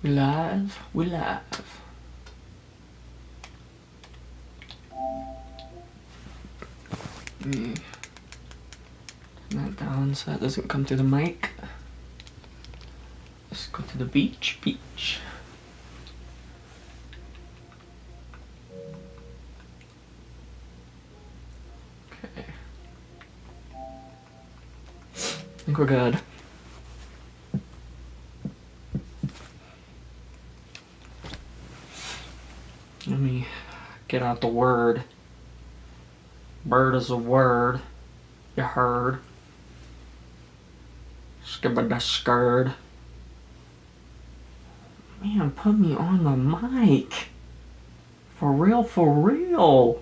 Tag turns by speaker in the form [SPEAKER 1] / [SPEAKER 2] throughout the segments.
[SPEAKER 1] We live. We live. Let me turn that down so that doesn't come through the mic. Let's go to the beach. Beach. Okay. I think we're good. Let me get out the word. Bird is a word. You heard. Skibba-da-skird. Man, put me on the mic. For real, for real.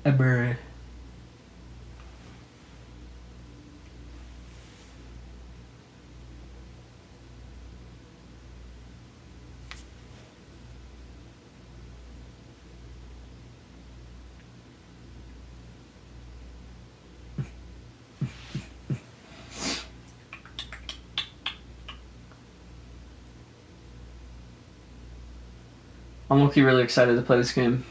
[SPEAKER 1] A bird. I'm looking really excited to play this game.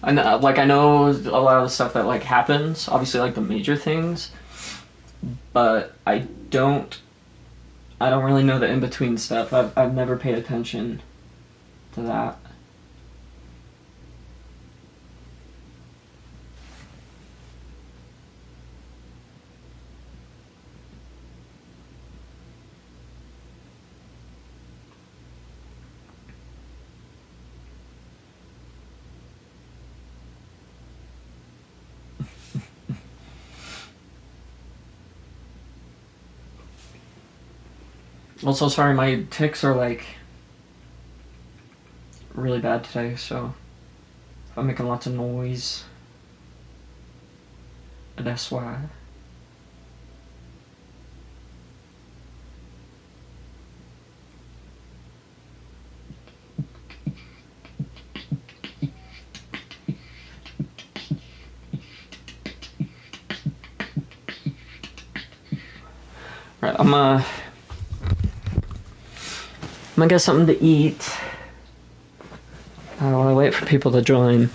[SPEAKER 1] I know, I know a lot of the stuff that happens, obviously the major things, but I don't really know the in between stuff. I've never paid attention to that. Also, sorry, my tics are really bad today, so if I'm making lots of noise, that's why. Right, I'm gonna get something to eat while I wait for people to join.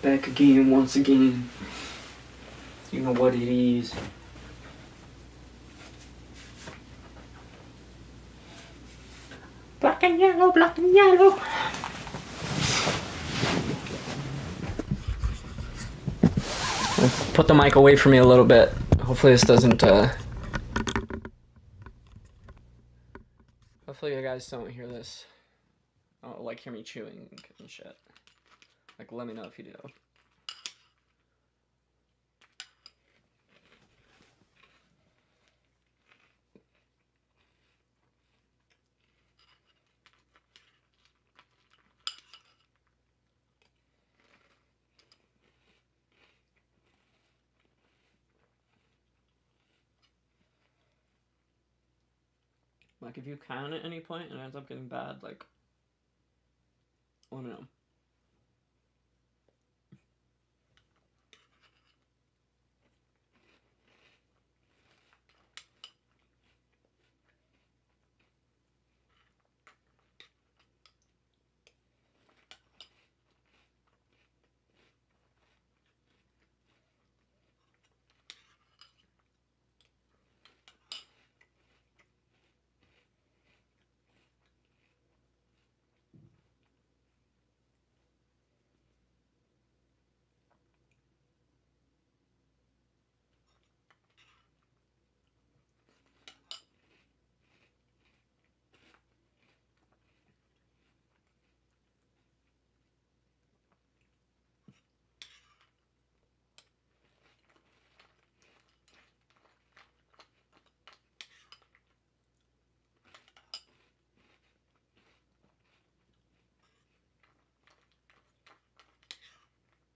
[SPEAKER 1] Back again, once again. You know what it is. Black and yellow, black and yellow. I'll put the mic away from me a little bit. Hopefully this doesn't, hopefully you guys don't hear this. Oh, hear me chewing and shit. Let me know if you do. Like, if you can at any point and it ends up getting bad, like, let me know.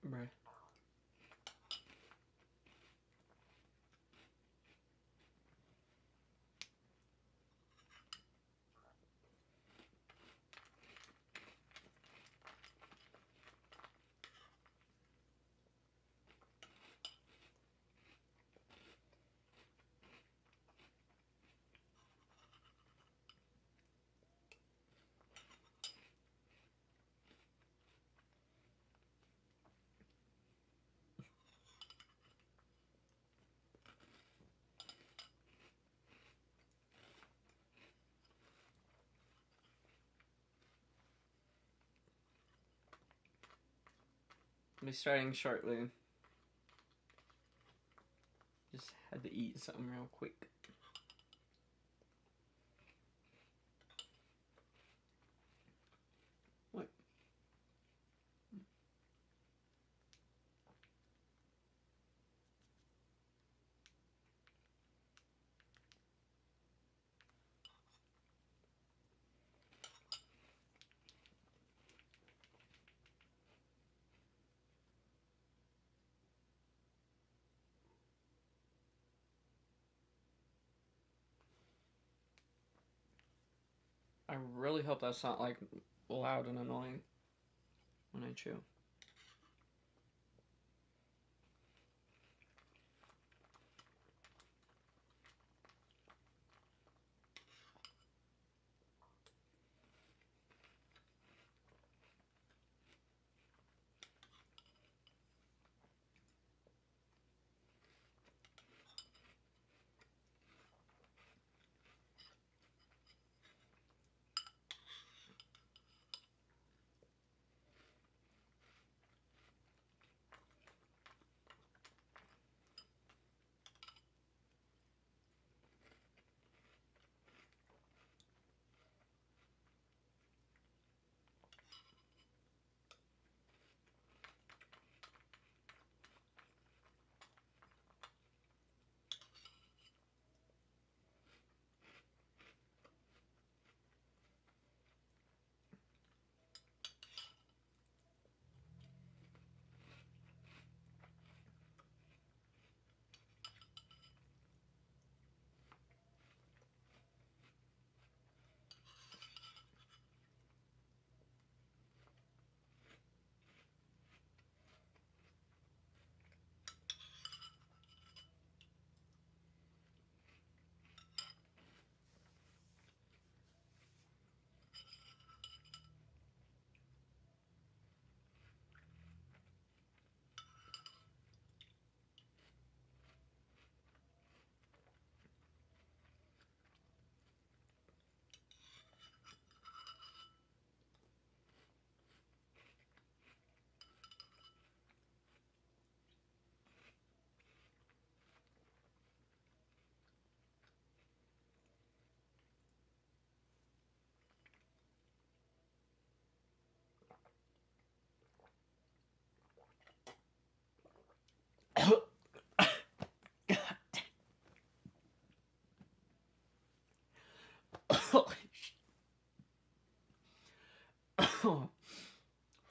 [SPEAKER 1] Bruh. I'll be starting shortly. Just had to eat something real quick. What? I really hope that's not, like, loud and annoying when I chew. Holy shit. Oh,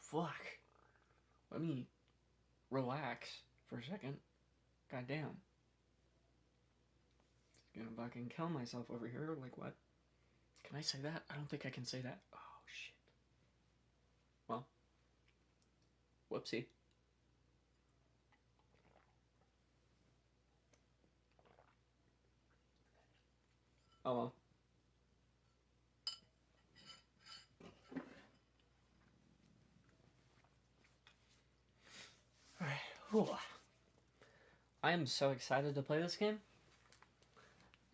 [SPEAKER 1] fuck. Let me relax for a second. Goddamn. Gonna fucking kill myself over here. Like, what? Can I say that? I don't think I can say that. Oh, shit. Well. Whoopsie. Oh well. Alright. I am so excited to play this game.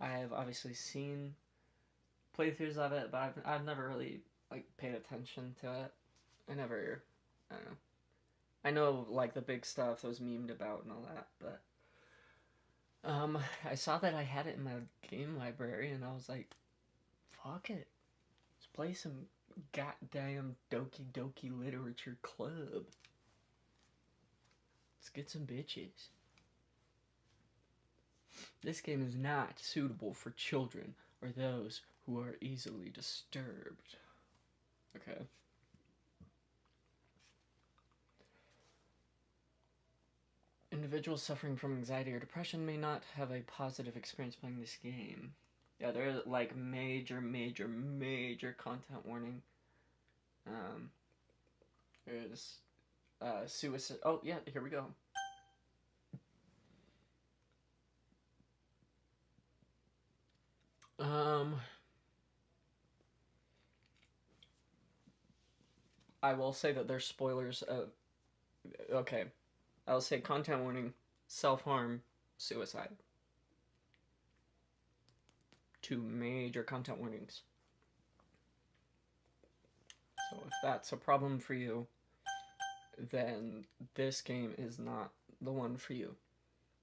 [SPEAKER 1] I have obviously seen playthroughs of it, but I've never really like paid attention to it. I don't know. I know like the big stuff that was memed about and all that, but I saw that I had it in my game library and I was like, fuck it. Let's play some goddamn Doki Doki Literature Club. Let's get some bitches. This game is not suitable for children or those who are easily disturbed. Okay. Individuals suffering from anxiety or depression may not have a positive experience playing this game. Yeah, there's like major content warning. There's suicide. Oh yeah, here we go. I will say that there's spoilers of. Okay, I'll say content warning: self-harm, suicide. 2 major content warnings. So if that's a problem for you, then this game is not the one for you.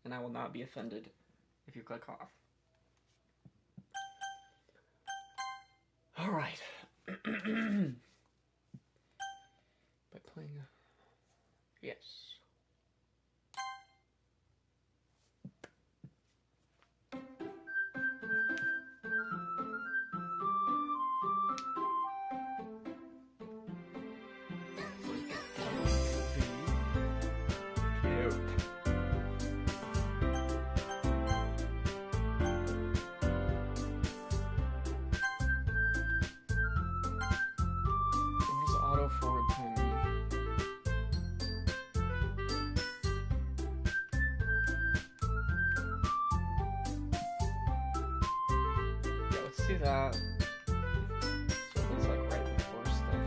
[SPEAKER 1] And I will not be offended if you click off. Alright. By playing... Yes. Do that. So it's like right before stuff.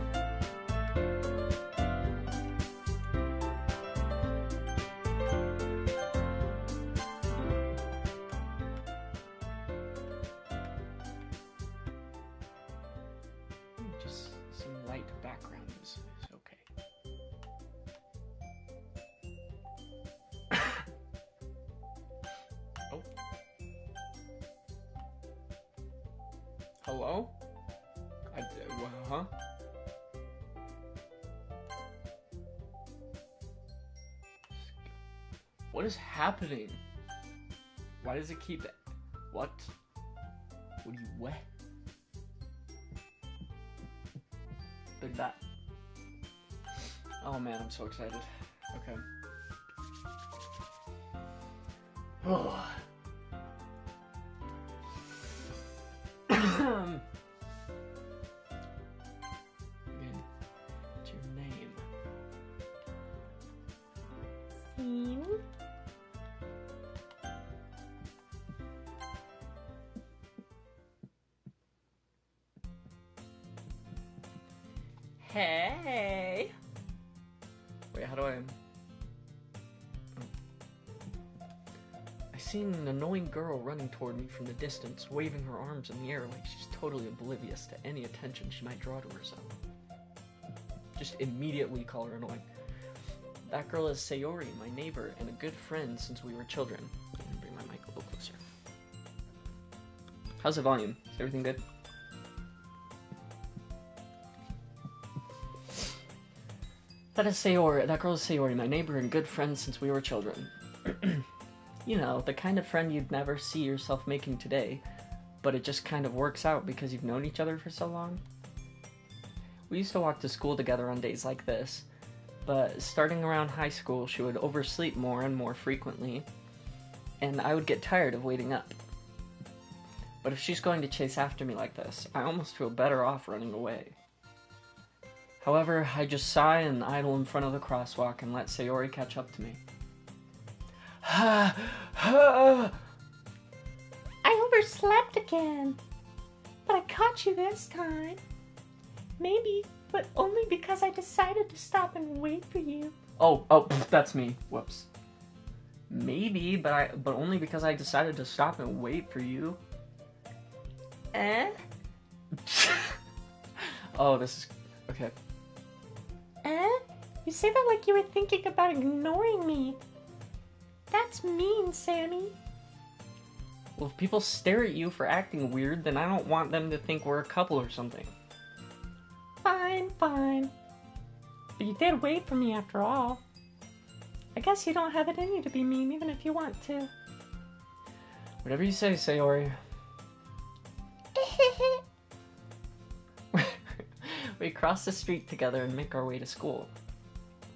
[SPEAKER 1] Just some light background is okay. Oh. Hello? Huh? What is happening? Why does it keep... What? What are you wet? Like that. Oh man, I'm so excited. Okay. Oh. Again, what's your name? Scene? Hey! Wait, how do I... I seen an annoying girl running toward me from the distance, waving her arms in the air like she's totally oblivious to any attention she might draw to herself. Just immediately call her annoying. That girl is Sayori, my neighbor, and a good friend since we were children. I'm gonna bring my mic a little closer. How's the volume? Is everything good? That girl is Sayori, my neighbor and good friend since we were children. You know, the kind of friend you'd never see yourself making today, but it just kind of works out because you've known each other for so long. We used to walk to school together on days like this, but starting around high school, she would oversleep more and more frequently, and I would get tired of waiting up. But if she's going to chase after me like this, I almost feel better off running away. However, I just sigh and idle in front of the crosswalk and let Sayori catch up to me.
[SPEAKER 2] I overslept again. But I caught you this time. Maybe, but only because I decided to stop and wait for you.
[SPEAKER 1] Oh, that's me. Whoops. Maybe, but only because I decided to stop and wait for you.
[SPEAKER 2] Eh?
[SPEAKER 1] Oh, this is... okay.
[SPEAKER 2] Eh? You say that like you were thinking about ignoring me. That's mean, Sammy.
[SPEAKER 1] Well, if people stare at you for acting weird, then I don't want them to think we're a couple or something.
[SPEAKER 2] Fine. But you did wait for me after all. I guess you don't have it in you to be mean even if you want to.
[SPEAKER 1] Whatever you say, Sayori. We cross the street together and make our way to school.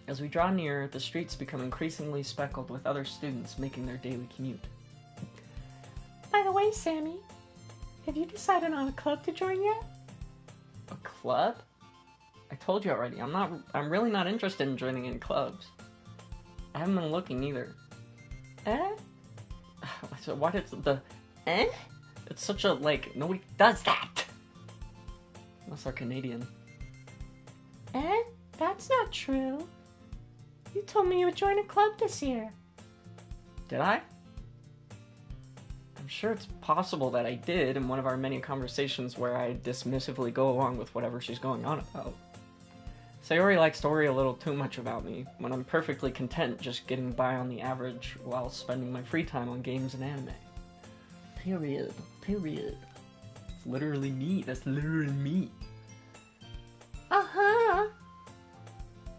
[SPEAKER 1] As we draw near, the streets become increasingly speckled with other students making their daily commute.
[SPEAKER 2] By the way, Sammy, have you decided on a club to join yet?
[SPEAKER 1] A club? I told you already, I'm really not interested in joining any clubs. I haven't been looking either.
[SPEAKER 2] Eh?
[SPEAKER 1] So what is the... eh? It's such a, like, nobody does that! Unless they're Canadian.
[SPEAKER 2] Eh? That's not true. You told me you would join a club this year.
[SPEAKER 1] Did I? I'm sure it's possible that I did in one of our many conversations where I dismissively go along with whatever she's going on about. Sayori likes to worry a little too much about me, when I'm perfectly content just getting by on the average while spending my free time on games and anime. Period. It's literally me. That's literally me.
[SPEAKER 2] Uh-huh. I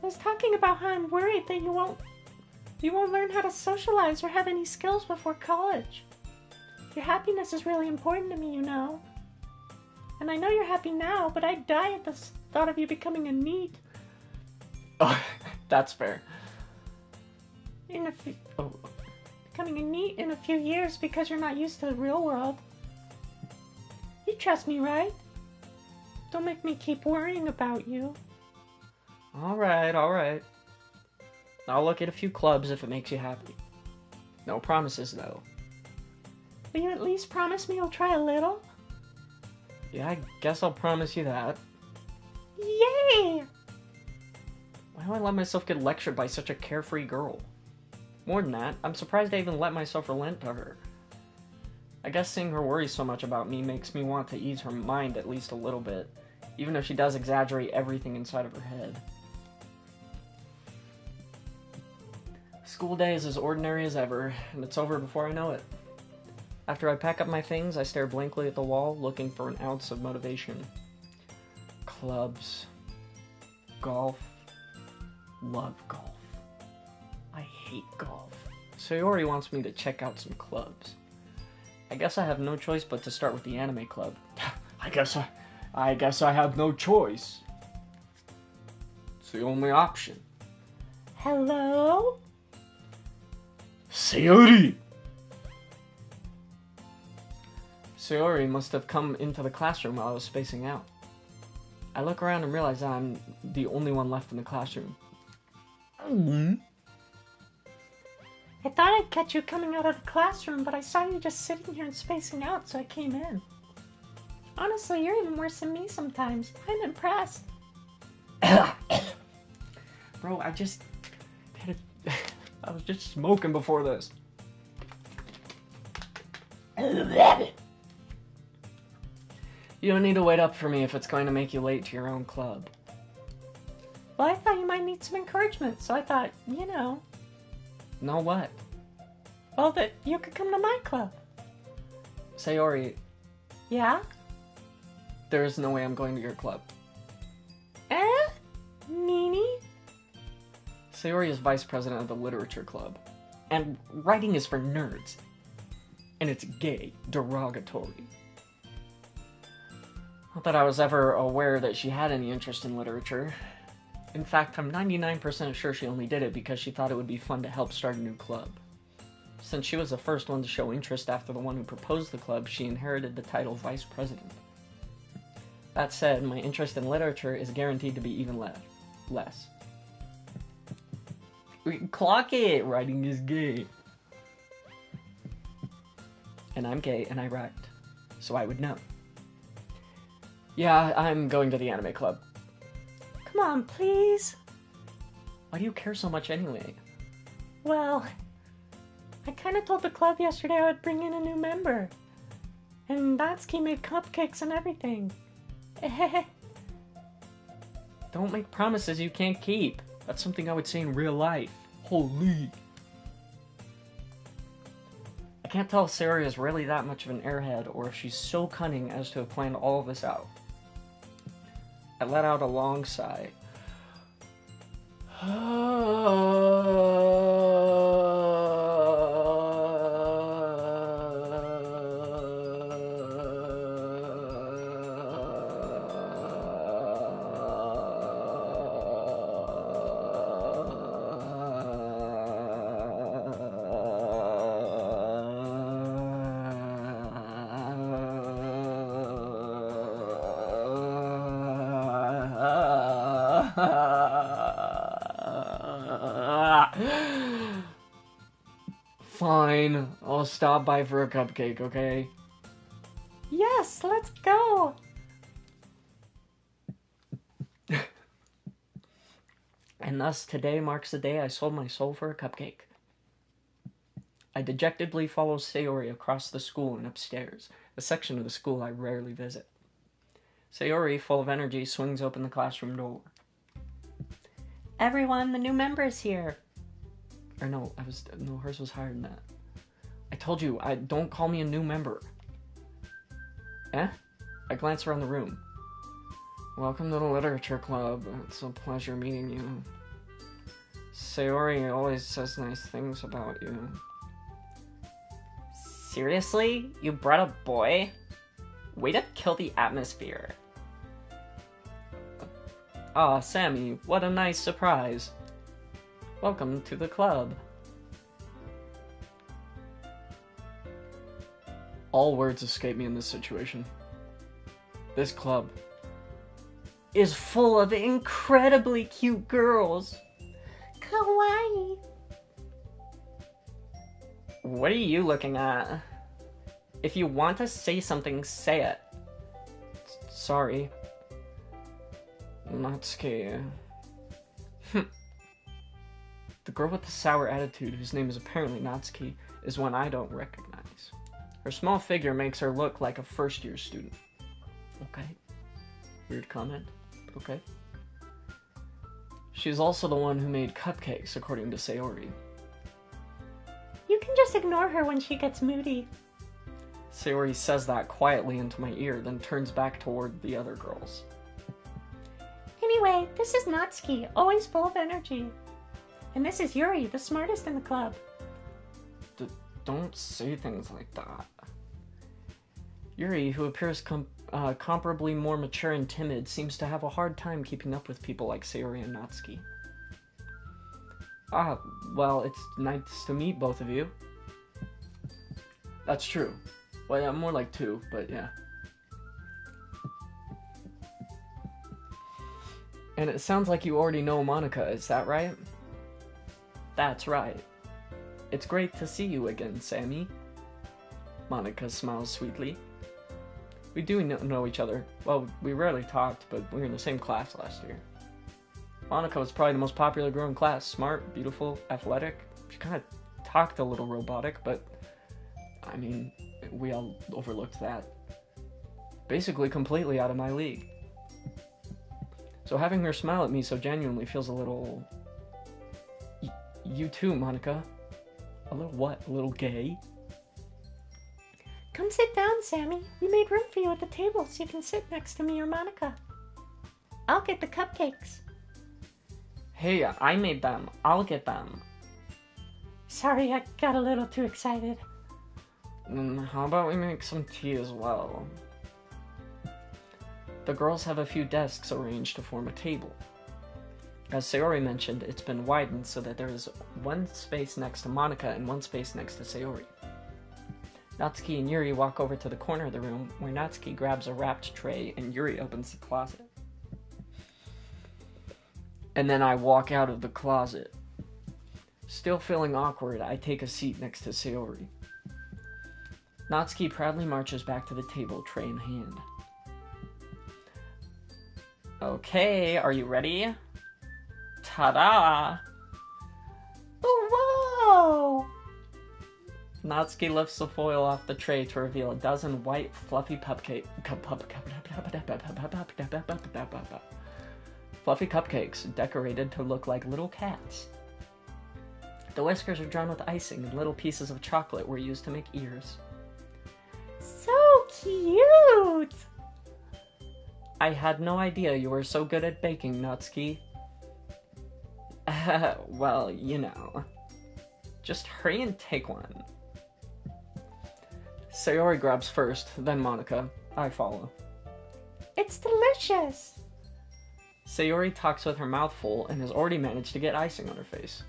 [SPEAKER 2] was talking about how I'm worried that you won't learn how to socialize or have any skills before college. Your happiness is really important to me, you know. And I know you're happy now, but I'd die at the thought of you becoming a NEET.
[SPEAKER 1] Oh, that's fair.
[SPEAKER 2] Becoming a NEET in a few years because you're not used to the real world. You trust me, right? Don't make me keep worrying about you.
[SPEAKER 1] Alright. I'll look at a few clubs if it makes you happy. No promises, though.
[SPEAKER 2] Will you at least promise me you'll try a little?
[SPEAKER 1] Yeah, I guess I'll promise you that.
[SPEAKER 2] Yay!
[SPEAKER 1] Why do I let myself get lectured by such a carefree girl? More than that, I'm surprised I even let myself relent to her. I guess seeing her worry so much about me makes me want to ease her mind at least a little bit, even if she does exaggerate everything inside of her head. School day is as ordinary as ever, and it's over before I know it. After I pack up my things, I stare blankly at the wall, looking for an ounce of motivation. Clubs. Golf. Love golf. I hate golf. Sayori wants me to check out some clubs. I guess I have no choice but to start with the anime club. I guess I have no choice. It's the only option.
[SPEAKER 2] Hello?
[SPEAKER 1] Sayori! Sayori must have come into the classroom while I was spacing out. I look around and realize that I'm the only one left in the classroom.
[SPEAKER 2] I thought I'd catch you coming out of the classroom, but I saw you just sitting here and spacing out, so I came in. Honestly, you're even worse than me sometimes. I'm impressed.
[SPEAKER 1] Bro, I was just smoking before this. You don't need to wait up for me if it's going to make you late to your own club.
[SPEAKER 2] Well, I thought you might need some encouragement, so I thought, you know.
[SPEAKER 1] Know what?
[SPEAKER 2] Well, that you could come to my club.
[SPEAKER 1] Sayori,
[SPEAKER 2] Yeah?
[SPEAKER 1] there is no way I'm going to your club.
[SPEAKER 2] Eh? Meanie?
[SPEAKER 1] Sayori is vice president of the literature club. And writing is for nerds. And it's gay, derogatory. Not that I was ever aware that she had any interest in literature. In fact, I'm 99% sure she only did it because she thought it would be fun to help start a new club. Since she was the first one to show interest after the one who proposed the club, she inherited the title vice president. That said, my interest in literature is guaranteed to be even less. Clock it! Writing is gay. And I'm gay, and I write. So I would know. Yeah, I'm going to the anime club.
[SPEAKER 2] Come on, please.
[SPEAKER 1] Why do you care so much anyway?
[SPEAKER 2] Well, I kind of told the club yesterday I would bring in a new member. And Natsuki made cupcakes and everything.
[SPEAKER 1] Don't make promises you can't keep. That's something I would say in real life. Holy. I can't tell if Sayori is really that much of an airhead or if she's so cunning as to have planned all of this out. I let out a long sigh. Fine, I'll stop by for a cupcake, okay?
[SPEAKER 2] Yes, let's go!
[SPEAKER 1] And thus, today marks the day I sold my soul for a cupcake. I dejectedly follow Sayori across the school and upstairs, a section of the school I rarely visit. Sayori, full of energy, swings open the classroom door.
[SPEAKER 2] Everyone, the new member's here.
[SPEAKER 1] Or no, hers was higher than that. I told you, don't call me a new member. Eh? I glance around the room. Welcome to the literature club. It's a pleasure meeting you. Sayori always says nice things about you.
[SPEAKER 2] Seriously? You brought a boy? Way to kill the atmosphere.
[SPEAKER 1] Ah, Sammy, what a nice surprise. Welcome to the club. All words escape me in this situation. This club
[SPEAKER 2] is full of incredibly cute girls. Kawaii.
[SPEAKER 1] What are you looking at? If you want to say something, say it. Sorry. Natsuki. The girl with the sour attitude, whose name is apparently Natsuki, is one I don't recognize. Her small figure makes her look like a first-year student. Okay. Weird comment, but okay. She's also the one who made cupcakes, according to Sayori.
[SPEAKER 2] You can just ignore her when she gets moody.
[SPEAKER 1] Sayori says that quietly into my ear, then turns back toward the other girls.
[SPEAKER 2] Anyway, this is Natsuki, always full of energy. And this is Yuri, the smartest in the club.
[SPEAKER 1] Don't say things like that. Yuri, who appears comparably more mature and timid, seems to have a hard time keeping up with people like Sayori and Natsuki. Ah, well, it's nice to meet both of you. That's true. Well, yeah, more like two, but yeah. And it sounds like you already know Monica, is that right? That's right. It's great to see you again, Sammy. Monica smiles sweetly. We do know each other. Well, we rarely talked, but we were in the same class last year. Monica was probably the most popular girl in class. Smart, beautiful, athletic. She kind of talked a little robotic, but I mean, we all overlooked that. Basically completely out of my league. So having her smile at me so genuinely feels a little... You too, Monica. A little what? A little gay?
[SPEAKER 2] Come sit down, Sammy. We made room for you at the table so you can sit next to me or Monica. I'll get the cupcakes.
[SPEAKER 1] Hey, I made them. I'll get them.
[SPEAKER 2] Sorry, I got a little too excited.
[SPEAKER 1] How about we make some tea as well? The girls have a few desks arranged to form a table. As Sayori mentioned, it's been widened so that there is one space next to Monica and one space next to Sayori. Natsuki and Yuri walk over to the corner of the room, where Natsuki grabs a wrapped tray and Yuri opens the closet. And then I walk out of the closet. Still feeling awkward, I take a seat next to Sayori. Natsuki proudly marches back to the table, tray in hand. Okay, are you ready? Ta-da!
[SPEAKER 2] Oh, whoa!
[SPEAKER 1] Natsuki lifts the foil off the tray to reveal a dozen white, fluffy cupcakes decorated to look like little cats. The whiskers are drawn with icing, and little pieces of chocolate were used to make ears.
[SPEAKER 2] So cute!
[SPEAKER 1] I had no idea you were so good at baking, Natsuki. Well, you know. Just hurry and take one. Sayori grabs first, then Monica. I follow.
[SPEAKER 2] It's delicious!
[SPEAKER 1] Sayori talks with her mouth full and has already managed to get icing on her face.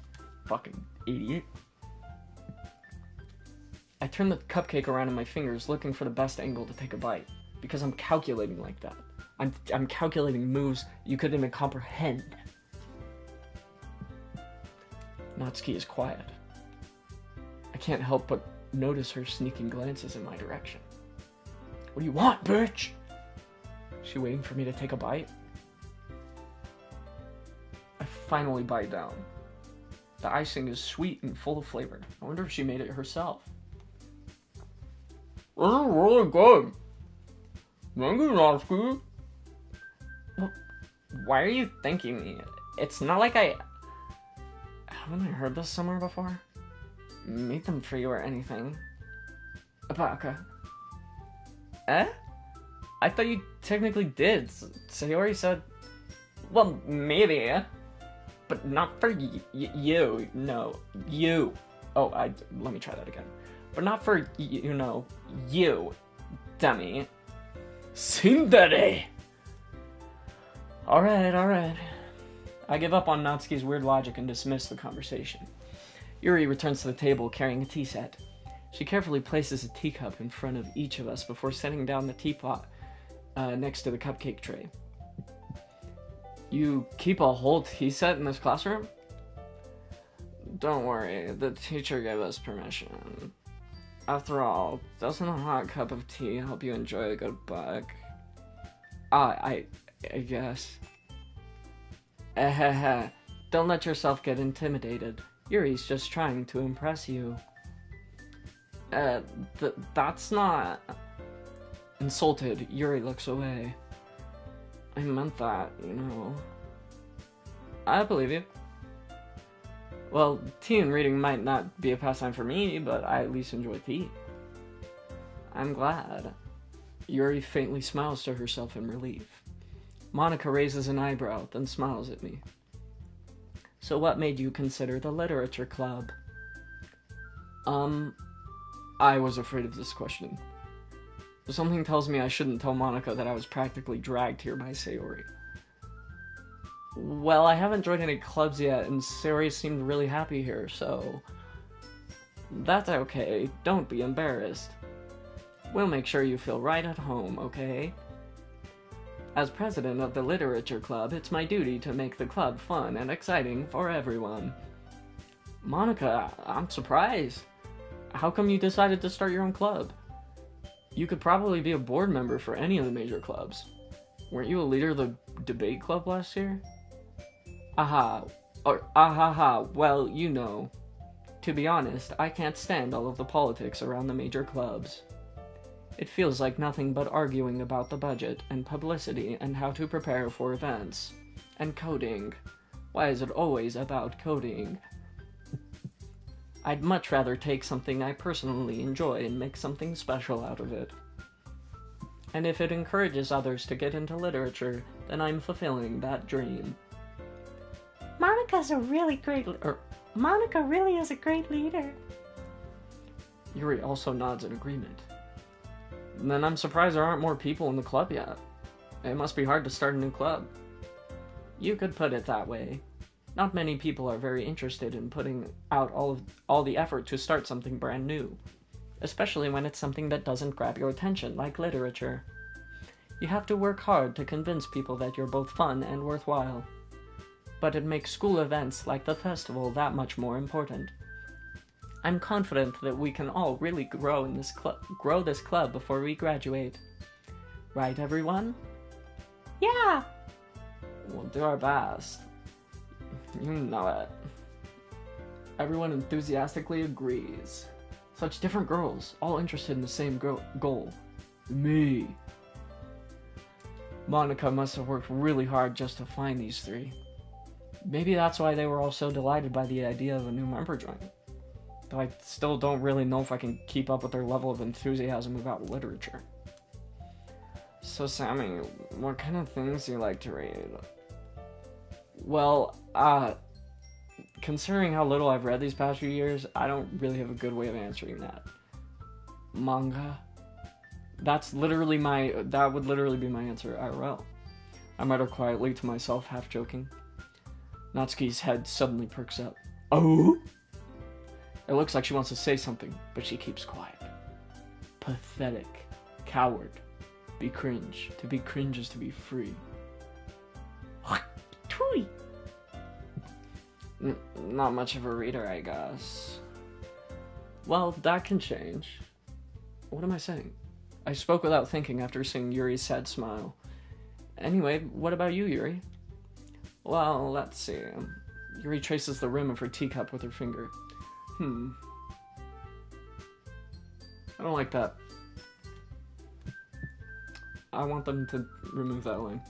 [SPEAKER 1] Fucking idiot. I turn the cupcake around in my fingers, looking for the best angle to take a bite. Because I'm calculating like that. I'm calculating moves you couldn't even comprehend. Natsuki is quiet. I can't help but notice her sneaking glances in my direction. What do you want, bitch? Is she waiting for me to take a bite? I finally bite down. The icing is sweet and full of flavor. I wonder if she made it herself. This is really good. Thank you, Natsuki. Well, why are you thanking me? It's not like haven't I heard this somewhere before? Made them for you or anything. Abaka. Eh? I thought you technically did. Sayori said... Well, maybe. But not for you. No. You. Oh, let me try that again. But not for, you. Dummy. Tsundere! Alright. I give up on Natsuki's weird logic and dismiss the conversation. Yuri returns to the table carrying a tea set. She carefully places a teacup in front of each of us before setting down the teapot next to the cupcake tray. You keep a whole tea set in this classroom? Don't worry, the teacher gave us permission. After all, doesn't a hot cup of tea help you enjoy a good book? I guess. Don't let yourself get intimidated. Yuri's just trying to impress you. That's not... Insulted, Yuri looks away. I meant that, I believe you. Well, tea and reading might not be a pastime for me, but I at least enjoy tea. I'm glad. Yuri faintly smiles to herself in relief. Monica raises an eyebrow, then smiles at me. So what made you consider the literature club? I was afraid of this question. Something tells me I shouldn't tell Monica that I was practically dragged here by Sayori. Well, I haven't joined any clubs yet, and Sayori seemed really happy here, so... That's okay, don't be embarrassed. We'll make sure you feel right at home, okay? As president of the literature club, it's my duty to make the club fun and exciting for everyone. Monica, I'm surprised. How come you decided to start your own club? You could probably be a board member for any of the major clubs. Weren't you a leader of the debate club last year? Well, To be honest, I can't stand all of the politics around the major clubs. It feels like nothing but arguing about the budget and publicity and how to prepare for events. And coding. Why is it always about coding? I'd much rather take something I personally enjoy and make something special out of it. And if it encourages others to get into literature, then I'm fulfilling that dream.
[SPEAKER 2] Monica really is a great leader.
[SPEAKER 1] Yuri also nods in agreement. Then I'm surprised there aren't more people in the club yet. It must be hard to start a new club. You could put it that way. Not many people are very interested in putting out all the effort to start something brand new, especially when it's something that doesn't grab your attention, like literature. You have to work hard to convince people that you're both fun and worthwhile. But it makes school events like the festival that much more important. I'm confident that we can all really grow this club before we graduate. Right, everyone?
[SPEAKER 2] Yeah!
[SPEAKER 1] We'll do our best. You know it. Everyone enthusiastically agrees. Such different girls, all interested in the same goal. Me. Monica must have worked really hard just to find these three. Maybe that's why they were all so delighted by the idea of a new member joining. Though I still don't really know if I can keep up with their level of enthusiasm about literature. So Sammy, what kind of things do you like to read? Well, considering how little I've read these past few years, I don't really have a good way of answering that. Manga? That would literally be my answer, IRL. I mutter quietly to myself, half joking. Natsuki's head suddenly perks up. Oh? It looks like she wants to say something, but she keeps quiet. Pathetic. Coward. Be cringe. To be cringe is to be free.
[SPEAKER 2] Tui!
[SPEAKER 1] Not much of a reader, I guess. Well, that can change. What am I saying? I spoke without thinking after seeing Yuri's sad smile. Anyway, what about you, Yuri? Well, let's see. Yuri traces the rim of her teacup with her finger. I don't like that. I want them to remove that line.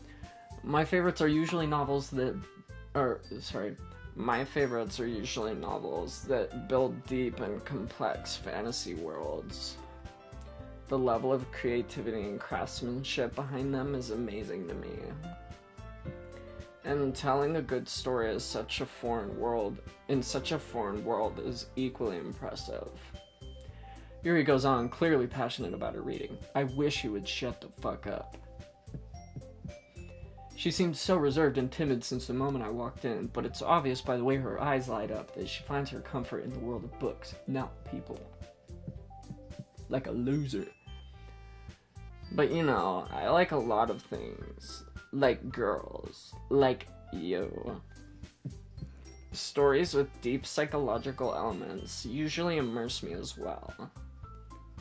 [SPEAKER 1] My favorites are usually novels that build deep and complex fantasy worlds. The level of creativity and craftsmanship behind them is amazing to me. And telling a good story in such a foreign world is equally impressive. Yuri goes on, clearly passionate about her reading. I wish you would shut the fuck up. She seemed so reserved and timid since the moment I walked in, but it's obvious by the way her eyes light up that she finds her comfort in the world of books, not people. Like a loser. But you know, I like a lot of things. Like girls. Like you. Stories with deep psychological elements usually immerse me as well.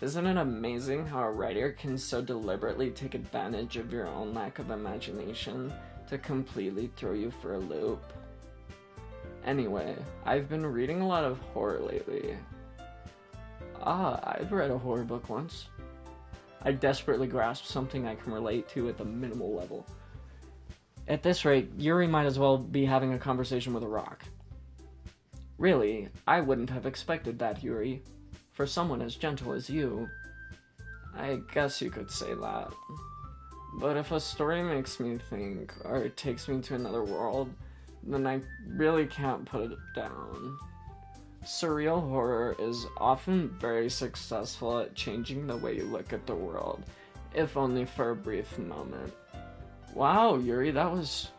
[SPEAKER 1] Isn't it amazing how a writer can so deliberately take advantage of your own lack of imagination to completely throw you for a loop? Anyway, I've been reading a lot of horror lately. I've read a horror book once. I desperately grasp something I can relate to at the minimal level. At this rate, Yuri might as well be having a conversation with a rock. Really, I wouldn't have expected that, Yuri. For someone as gentle as you. I guess you could say that. But if a story makes me think, or it takes me to another world, then I really can't put it down. Surreal horror is often very successful at changing the way you look at the world, if only for a brief moment. Wow, Yuri, that was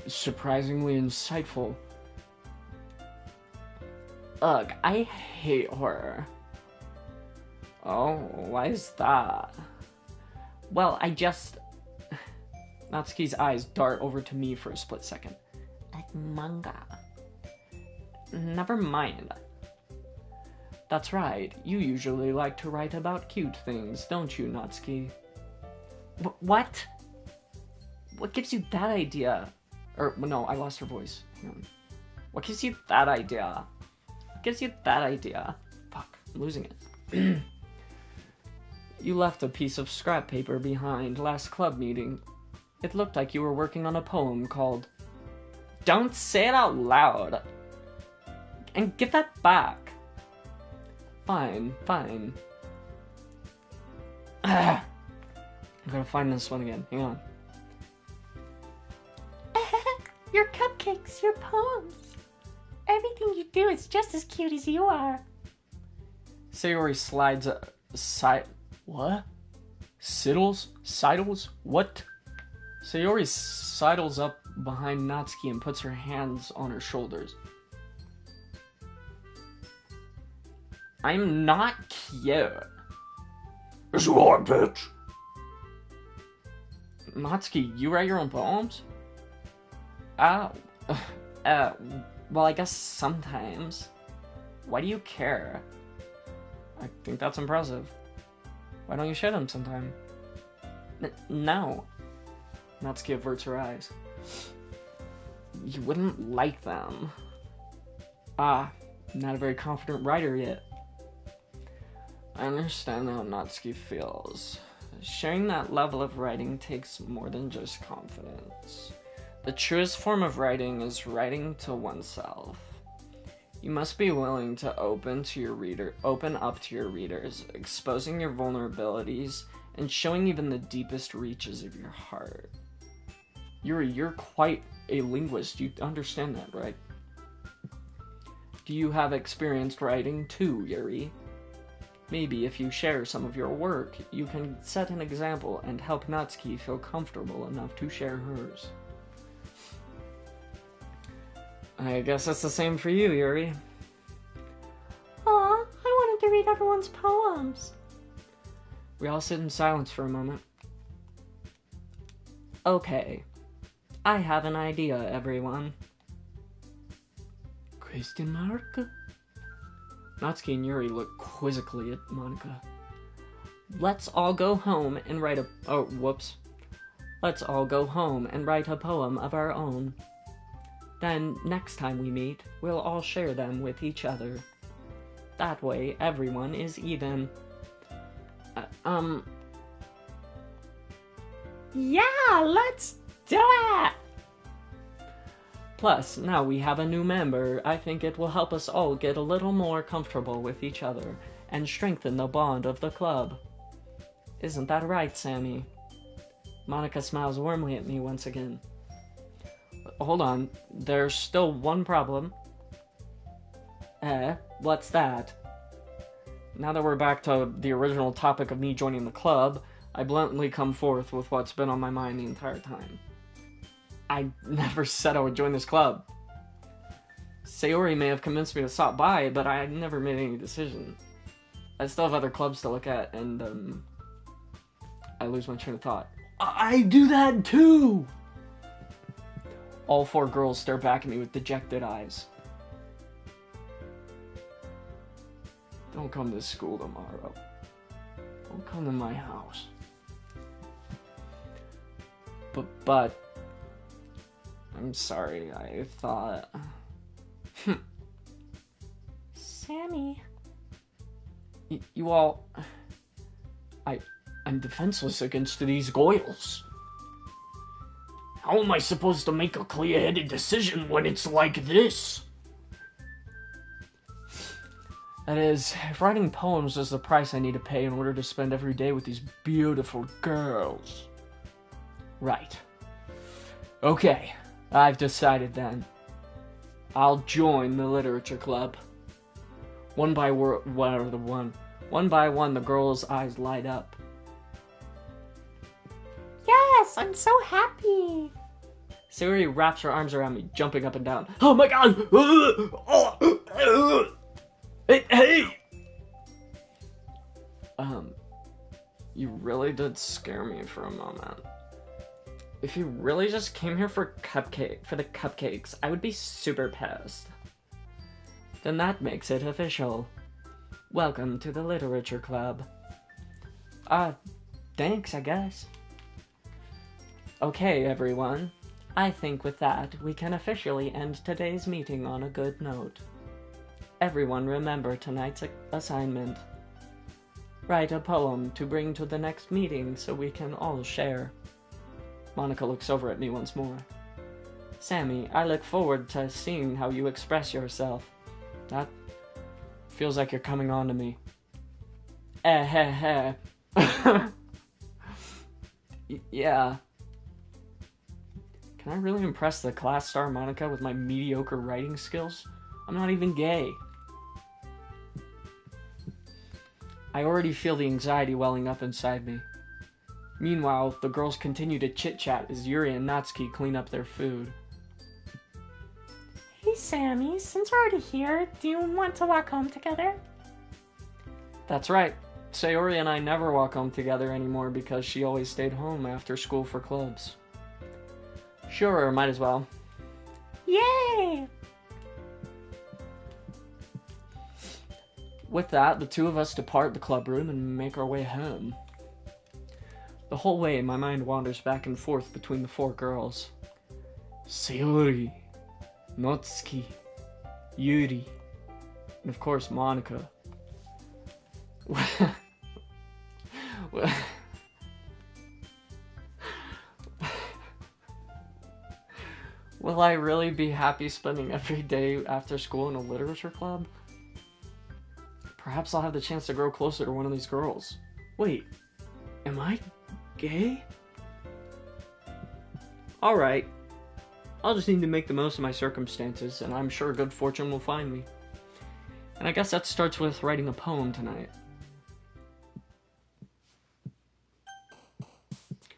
[SPEAKER 1] surprisingly insightful. Ugh, I hate horror. Oh, why is that? Well, Natsuki's eyes dart over to me for a split second. Like manga. Never mind. That's right, you usually like to write about cute things, don't you, Natsuki? What? What gives you that idea? No, I lost her voice. Hang on. What gives you that idea? What gives you that idea? Fuck, I'm losing it. You left a piece of scrap paper behind last club meeting. It looked like you were working on a poem called... Don't say it out loud! And give that back! Fine. I'm gonna find this one again. Hang on.
[SPEAKER 2] Your cupcakes, your poems. Everything you do is just as cute as you are.
[SPEAKER 1] Sayori slides what? Sidles? What? Sayori sidles up behind Natsuki and puts her hands on her shoulders. I'm not cute.
[SPEAKER 3] Yes, you are, bitch.
[SPEAKER 1] Natsuki, you write your own poems? Oh. Well, I guess sometimes. Why do you care? I think that's impressive. Why don't you share them sometime? No. Natsuki averts her eyes. You wouldn't like them. Not a very confident writer yet. I understand how Natsuki feels. Sharing that level of writing takes more than just confidence. The truest form of writing is writing to oneself. You must be willing to open up to your readers, exposing your vulnerabilities and showing even the deepest reaches of your heart. You're quite a linguist. You understand that, right? Do you have experience writing too, Yuri? Maybe if you share some of your work, you can set an example and help Natsuki feel comfortable enough to share hers. I guess that's the same for you, Yuri.
[SPEAKER 2] Aw, I wanted to read everyone's poems.
[SPEAKER 1] We all sit in silence for a moment. Okay, I have an idea, everyone.
[SPEAKER 3] Question mark?
[SPEAKER 1] Natsuki and Yuri look quizzically at Monika. Let's all go home and write Let's all go home and write a poem of our own. Then, next time we meet, we'll all share them with each other. That way, everyone is even.
[SPEAKER 2] Yeah, let's do it!
[SPEAKER 1] Plus, now we have a new member. I think it will help us all get a little more comfortable with each other and strengthen the bond of the club. Isn't that right, Sammy? Monika smiles warmly at me once again. Hold on, there's still one problem. What's that? Now that we're back to the original topic of me joining the club, I bluntly come forth with what's been on my mind the entire time. I never said I would join this club. Sayori may have convinced me to stop by, but I never made any decision. I still have other clubs to look at, and, I lose my train of thought.
[SPEAKER 3] I do that too!
[SPEAKER 1] All four girls stare back at me with dejected eyes. Don't come to school tomorrow. Don't come to my house. But I'm sorry, I thought...
[SPEAKER 2] Sammy.
[SPEAKER 1] You all... I'm defenseless against these goyles.
[SPEAKER 3] How am I supposed to make a clear-headed decision when it's like this?
[SPEAKER 1] That is, if writing poems is the price I need to pay in order to spend every day with these beautiful girls. Right. Okay, I've decided then. I'll join the literature club. One by one, the girls' eyes light up.
[SPEAKER 2] Yes, I'm so happy.
[SPEAKER 1] Sayori wraps her arms around me, jumping up and down.
[SPEAKER 3] Oh my god! Hey!
[SPEAKER 1] You really did scare me for a moment. If you really just came here for the cupcakes, I would be super pissed. Then that makes it official. Welcome to the literature club. Thanks, I guess. Okay, everyone. I think with that, we can officially end today's meeting on a good note. Everyone remember tonight's assignment. Write a poem to bring to the next meeting so we can all share. Monika looks over at me once more. Sammy, I look forward to seeing how you express yourself. That feels like you're coming on to me. Yeah. Can I really impress the class star Monika with my mediocre writing skills? I'm not even gay. I already feel the anxiety welling up inside me. Meanwhile, the girls continue to chit-chat as Yuri and Natsuki clean up their food.
[SPEAKER 2] Hey, Sammy, since we're already here, do you want to walk home together?
[SPEAKER 1] That's right. Sayori and I never walk home together anymore because she always stayed home after school for clubs. Sure, might as well.
[SPEAKER 2] Yay!
[SPEAKER 1] With that, the two of us depart the club room and make our way home. The whole way, my mind wanders back and forth between the four girls. Sayori, Natsuki, Yuri, and of course Monica. Will I really be happy spending every day after school in a literature club? Perhaps I'll have the chance to grow closer to one of these girls. Wait, am I gay? Alright, I'll just need to make the most of my circumstances, and I'm sure good fortune will find me. And I guess that starts with writing a poem tonight.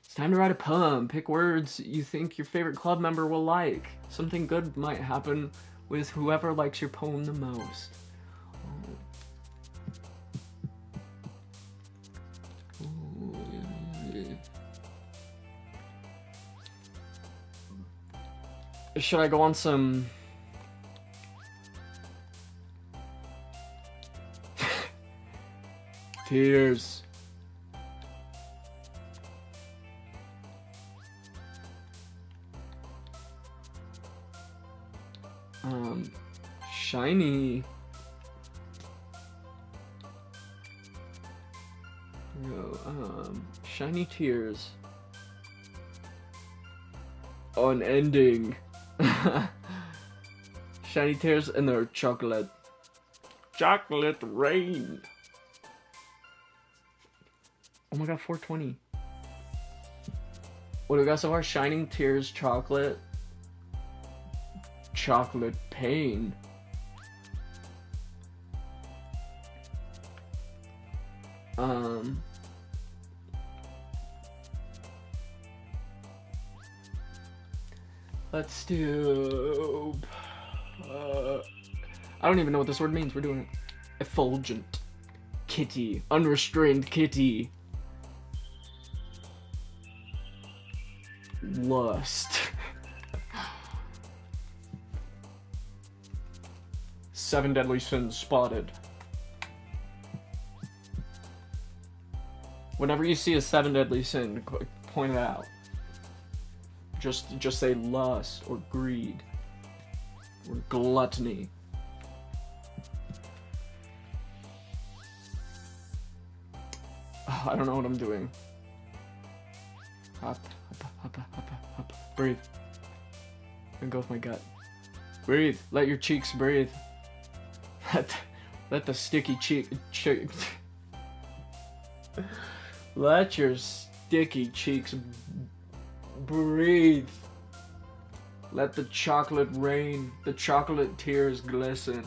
[SPEAKER 1] It's time to write a poem. Pick words you think your favorite club member will like. Something good might happen with whoever likes your poem the most. Should I go on some... Tears. Shiny. No, shiny tears. Unending. Shiny tears and their chocolate. Chocolate rain. Oh my god, 420. What do we got so far? Shining tears, chocolate. Chocolate pain. Let's do... I don't even know what this word means. We're doing it. Effulgent. Kitty. Unrestrained kitty. Lust. 7 deadly sins spotted. Whenever you see a 7 deadly sin, point it out. Just say lust or greed or gluttony. Oh, I don't know what I'm doing. Hop, hop, hop, hop, hop. Breathe. And go with my gut. Breathe. Let your cheeks breathe. Let the sticky cheek. Let your sticky cheeks breathe. Let the chocolate rain, the chocolate tears glisten.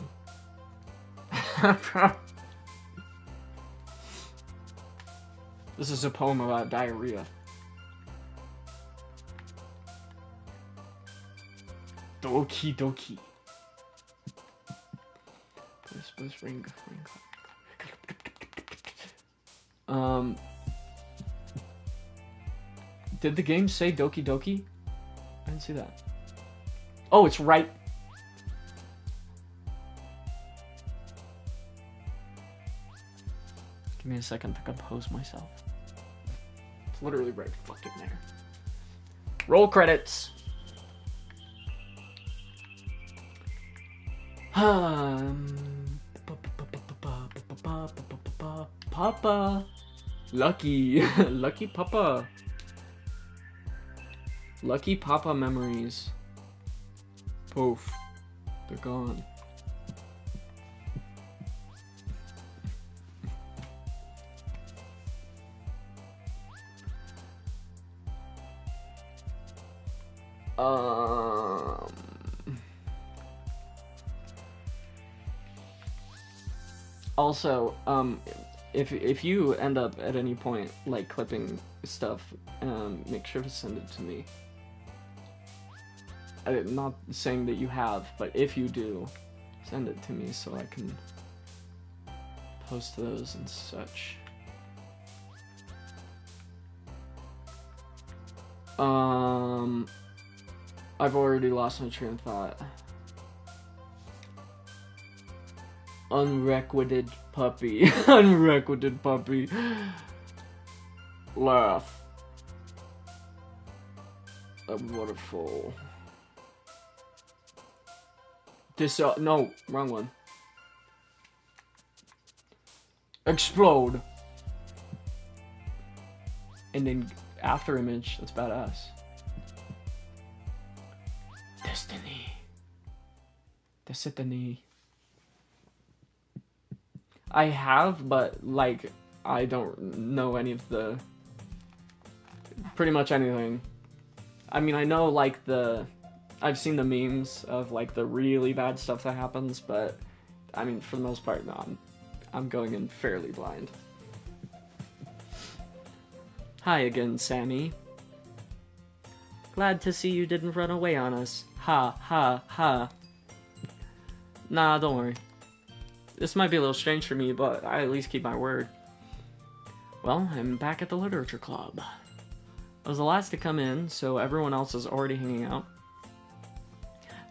[SPEAKER 1] This is a poem about diarrhea. Doki Doki. This ring. Did the game say Doki Doki? I didn't see that. Oh, it's right. Give me a second to compose myself. It's literally right fucking there. Roll credits. Papa. Lucky. Lucky Papa. Lucky Papa memories. Poof. They're gone. Also, if you end up at any point like clipping stuff, make sure to send it to me. I'm not saying that you have, but if you do, send it to me so I can post those and such. I've already lost my train of thought. Unrequited puppy. Unrequited puppy. Laugh. A waterfall. This, no, wrong one. Explode. And then after image, that's badass. Destiny. Destiny. I have, but like, I don't know any of the, pretty much anything. I mean, I know like I've seen the memes of like the really bad stuff that happens, but I mean, for the most part, no, I'm going in fairly blind. Hi again, Sammy. Glad to see you didn't run away on us. Ha, ha, ha. Nah, don't worry. This might be a little strange for me, but I at least keep my word. Well, I'm back at the literature club. I was the last to come in, so everyone else is already hanging out.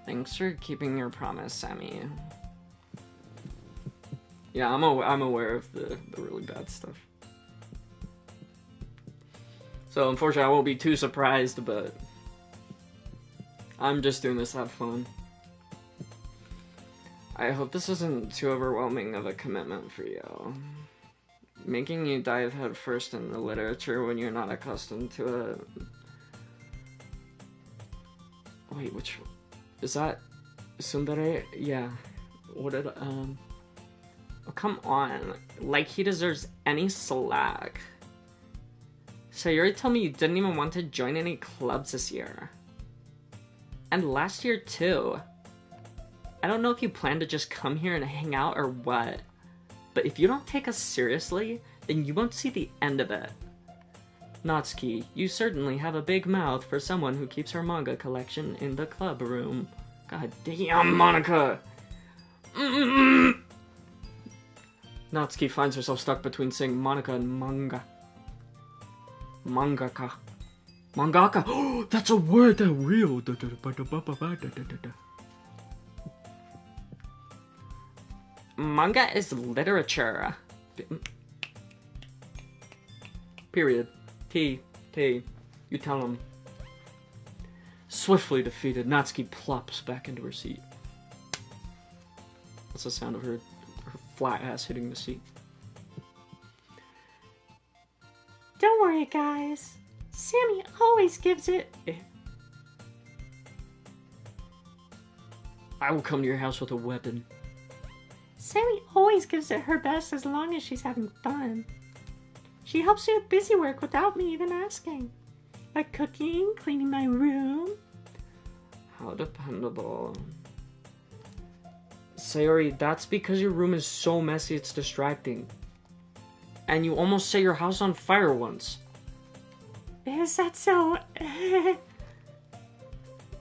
[SPEAKER 1] Thanks for keeping your promise, Sammy. Yeah, I'm aware of the really bad stuff. So unfortunately, I won't be too surprised, but I'm just doing this to have fun. I hope this isn't too overwhelming of a commitment for you. Making you dive headfirst in the literature when you're not accustomed to it. Wait, which... Is that... Sundere? Yeah. What did... Oh, come on. Like, he deserves any slack. Sayori told me you didn't even want to join any clubs this year. And last year, too. I don't know if you plan to just come here and hang out or what, but if you don't take us seriously, then you won't see the end of it. Natsuki, you certainly have a big mouth for someone who keeps her manga collection in the club room. God damn, Monica! Natsuki finds herself stuck between saying Monica and manga. Mangaka. Mangaka! Oh, that's a word that real! Manga is literature. Period. T. You tell him. Swiftly defeated, Natsuki plops back into her seat. That's the sound of her flat ass hitting the seat.
[SPEAKER 2] Don't worry, guys. Sammy always gives it...
[SPEAKER 1] I will come to your house with a weapon.
[SPEAKER 2] Sammy always gives it her best as long as she's having fun. She helps do busy work without me even asking. Like cooking, cleaning my room.
[SPEAKER 1] How dependable. Sayori, that's because your room is so messy it's distracting. And you almost set your house on fire once.
[SPEAKER 2] Is that so?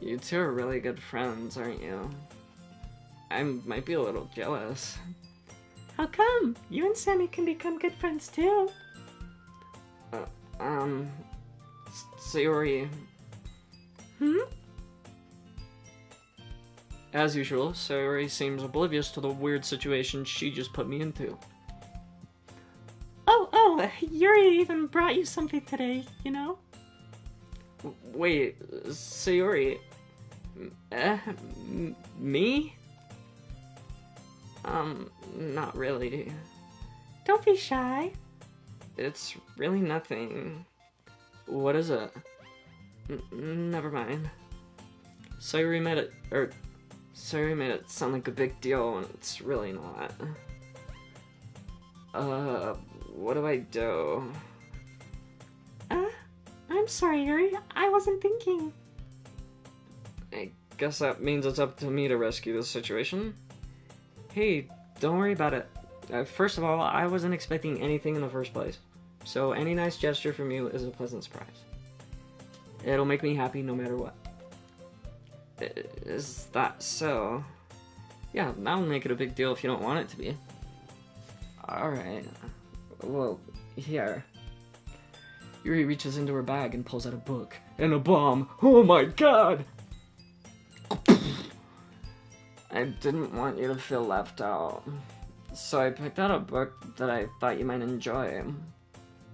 [SPEAKER 1] You two are really good friends, aren't you? I might be a little jealous.
[SPEAKER 2] How come? You and Sammy can become good friends too.
[SPEAKER 1] Sayori. As usual, Sayori seems oblivious to the weird situation she just put me into.
[SPEAKER 2] Oh, Yuri even brought you something today, you know?
[SPEAKER 1] Wait, Sayori... me? Not really.
[SPEAKER 2] Don't be shy.
[SPEAKER 1] It's really nothing. What is it? Never mind. Sayori made it sound like a big deal, and it's really not. What do I do?
[SPEAKER 2] I'm sorry, Yuri. I wasn't thinking.
[SPEAKER 1] I guess that means it's up to me to rescue this situation. Hey, don't worry about it. First of all, I wasn't expecting anything in the first place. So any nice gesture from you is a pleasant surprise. It'll make me happy no matter what. Is that so? Yeah, that'll make it a big deal if you don't want it to be. Alright. Well, here. Yuri reaches into her bag and pulls out a book. And a bomb! Oh my god! I didn't want you to feel left out. So I picked out a book that I thought you might enjoy.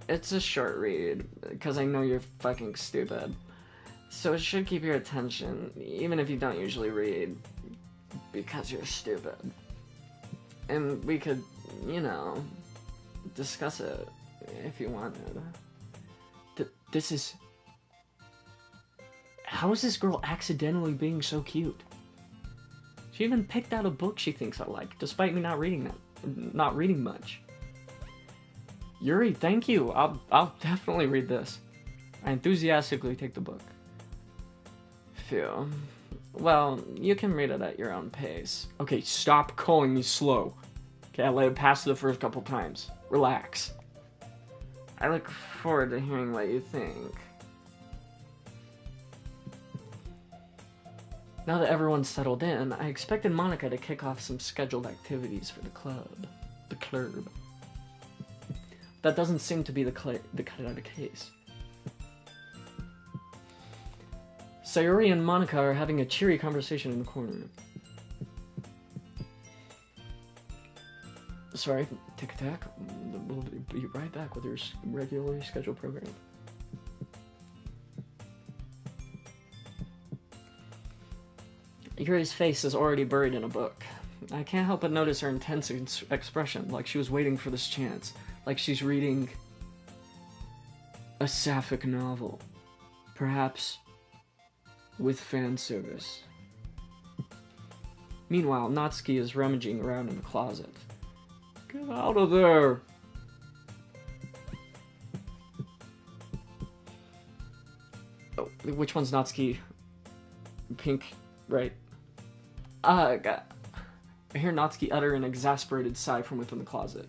[SPEAKER 1] It's a short read, because I know you're fucking stupid. So it should keep your attention, even if you don't usually read, because you're stupid. And we could, you know, discuss it if you wanted. This is... How is this girl accidentally being so cute? She even picked out a book she thinks I like, despite me not reading much. Yuri, thank you. I'll definitely read this. I enthusiastically take the book. Phew. Well, you can read it at your own pace. Okay, stop calling me slow. Okay, I let it pass the first couple times. Relax. I look forward to hearing what you think. Now that everyone's settled in, I expected Monica to kick off some scheduled activities for the club. The club. That doesn't seem to be the case. Sayuri and Monica are having a cheery conversation in the corner. Sorry, tick-tack. We'll be right back with your regularly scheduled program. Yuri's face is already buried in a book. I can't help but notice her intense expression, like she was waiting for this chance, like she's reading a sapphic novel, perhaps with fan service. Meanwhile, Natsuki is rummaging around in the closet. Get out of there! Oh, which one's Natsuki? Pink, right? God. I hear Natsuki utter an exasperated sigh from within the closet.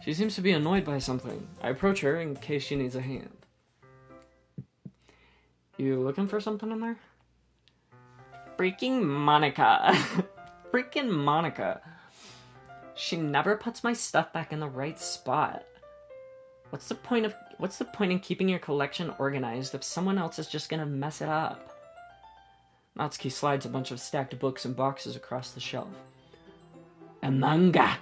[SPEAKER 1] She seems to be annoyed by something. I approach her in case she needs a hand. You looking for something in there? Freaking Monica. Freaking Monica. She never puts my stuff back in the right spot. What's the point in keeping your collection organized if someone else is just gonna mess it up? Natsuki slides a bunch of stacked books and boxes across the shelf. A manga!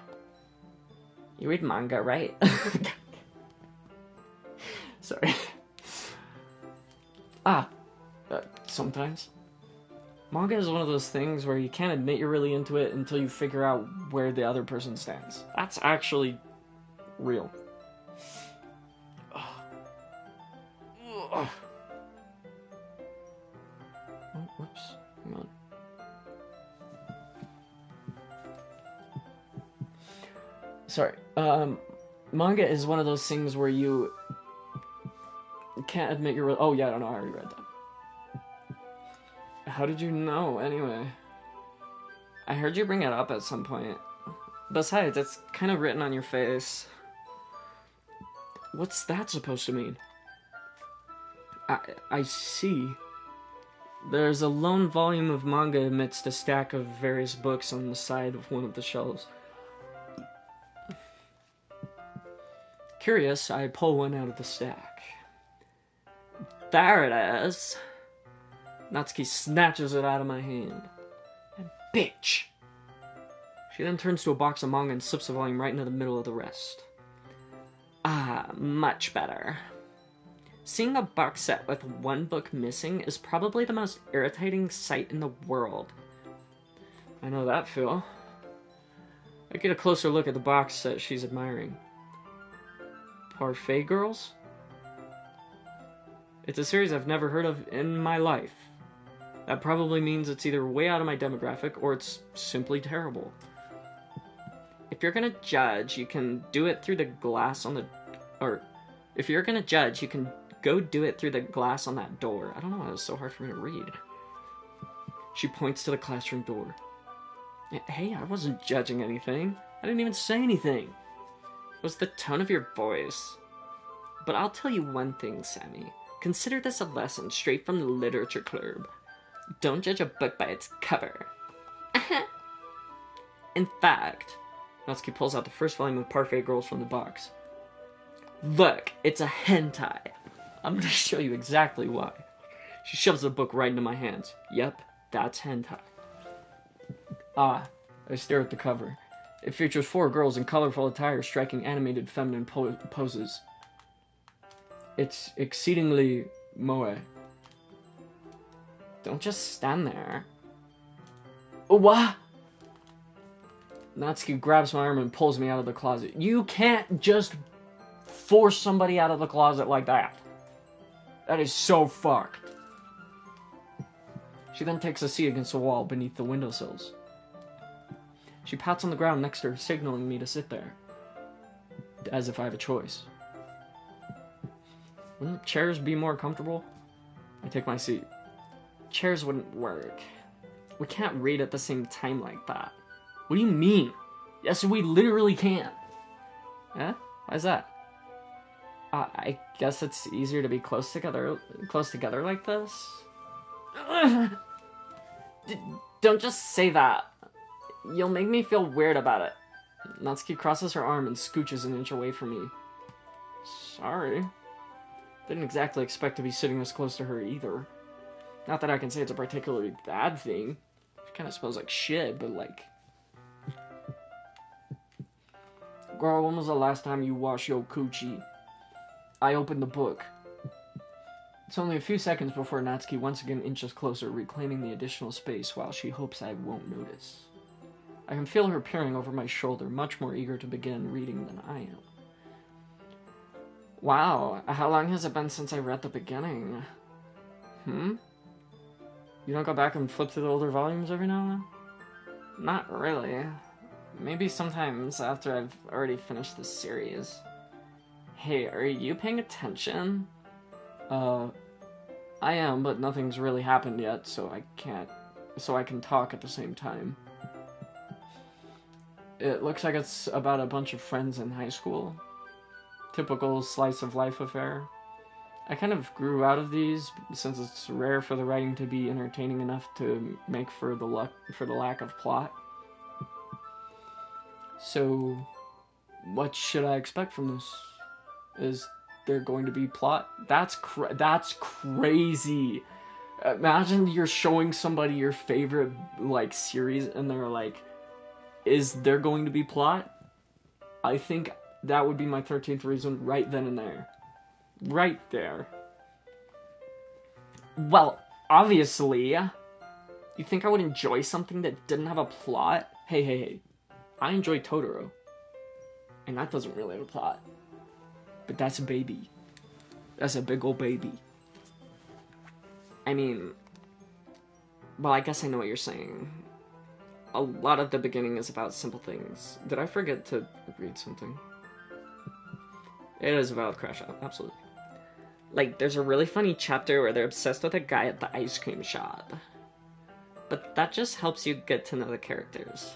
[SPEAKER 1] You read manga, right? Sorry. Sometimes. Manga is one of those things where you can't admit you're really into it until you figure out where the other person stands. That's actually real. Oh, whoops. Hang on. Sorry. Manga is one of those things where you can't admit you're... Oh, yeah, I don't know. I already read that. How did you know, anyway? I heard you bring it up at some point. Besides, it's kind of written on your face. What's that supposed to mean? I see. There's a lone volume of manga amidst a stack of various books on the side of one of the shelves. Curious, I pull one out of the stack. There it is! Natsuki snatches it out of my hand. And bitch! She then turns to a box of manga and slips the volume right into the middle of the rest. Ah, much better. Seeing a box set with one book missing is probably the most irritating sight in the world. I know that feel. I get a closer look at the box set she's admiring. Parfait Girls? It's a series I've never heard of in my life. That probably means it's either way out of my demographic or it's simply terrible. If you're gonna judge, you can do it through the glass on the... Or, if you're gonna judge, you can go do it through the glass on that door. I don't know why it was so hard for me to read. She points to the classroom door. Hey, I wasn't judging anything. I didn't even say anything. It was the tone of your voice. But I'll tell you one thing, Sammy. Consider this a lesson straight from the literature club. Don't judge a book by its cover. In fact, Natsuki pulls out the first volume of Parfait Girls from the box. Look, it's a hentai. I'm gonna show you exactly why. She shoves the book right into my hands. Yep, that's hentai. I stare at the cover. It features 4 girls in colorful attire striking animated feminine poses. It's exceedingly moe. Don't just stand there. What? Natsuki grabs my arm and pulls me out of the closet. You can't just force somebody out of the closet like that. That is so fucked. She then takes a seat against the wall beneath the windowsills. She pats on the ground next to her, signaling me to sit there. As if I have a choice. Wouldn't chairs be more comfortable? I take my seat. Chairs wouldn't work. We can't read at the same time like that. What do you mean? Yes, we literally can. Eh? Why is that? I guess it's easier to be close together like this. Don't just say that. You'll make me feel weird about it. Natsuki crosses her arm and scooches an inch away from me. Sorry. Didn't exactly expect to be sitting this close to her either. Not that I can say it's a particularly bad thing. It kind of smells like shit, but like... Girl, when was the last time you washed your coochie? I opened the book. It's only a few seconds before Natsuki once again inches closer, reclaiming the additional space while she hopes I won't notice. I can feel her peering over my shoulder, much more eager to begin reading than I am. Wow, how long has it been since I read the beginning? You don't go back and flip through the older volumes every now and then? Not really. Maybe sometimes after I've already finished the series. Hey, are you paying attention? I am, but nothing's really happened yet, so I can talk at the same time. It looks like it's about a bunch of friends in high school. Typical slice of life affair. I kind of grew out of these, since it's rare for the writing to be entertaining enough to make for the lack of plot. So, what should I expect from this? Is there going to be plot? That's crazy. Imagine you're showing somebody your favorite, like, series, and they're like, is there going to be plot? I think that would be my 13th reason right then and there. Right there. Well, obviously, you think I would enjoy something that didn't have a plot? Hey. I enjoy Totoro. And that doesn't really have a plot. But that's a baby. That's a big old baby. I mean... Well, I guess I know what you're saying. A lot of the beginning is about simple things. Did I forget to read something? It is about Crash Out, absolutely. Like, there's a really funny chapter where they're obsessed with a guy at the ice cream shop. But that just helps you get to know the characters.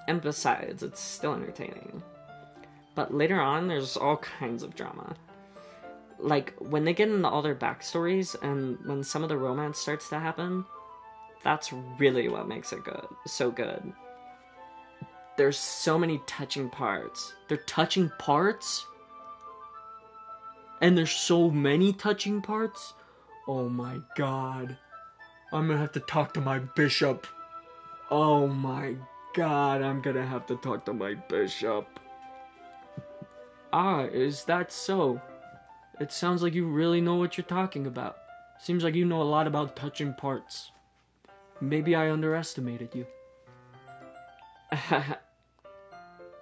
[SPEAKER 1] And besides, it's still entertaining. But later on, there's all kinds of drama. Like, when they get into all their backstories, and when some of the romance starts to happen, that's really what makes it so good. There's so many touching parts. They're touching parts? And there's so many touching parts? Oh my god. I'm gonna have to talk to my bishop. Oh my god, I'm gonna have to talk to my bishop. Ah, is that so? It sounds like you really know what you're talking about. Seems like you know a lot about touching parts. Maybe I underestimated you.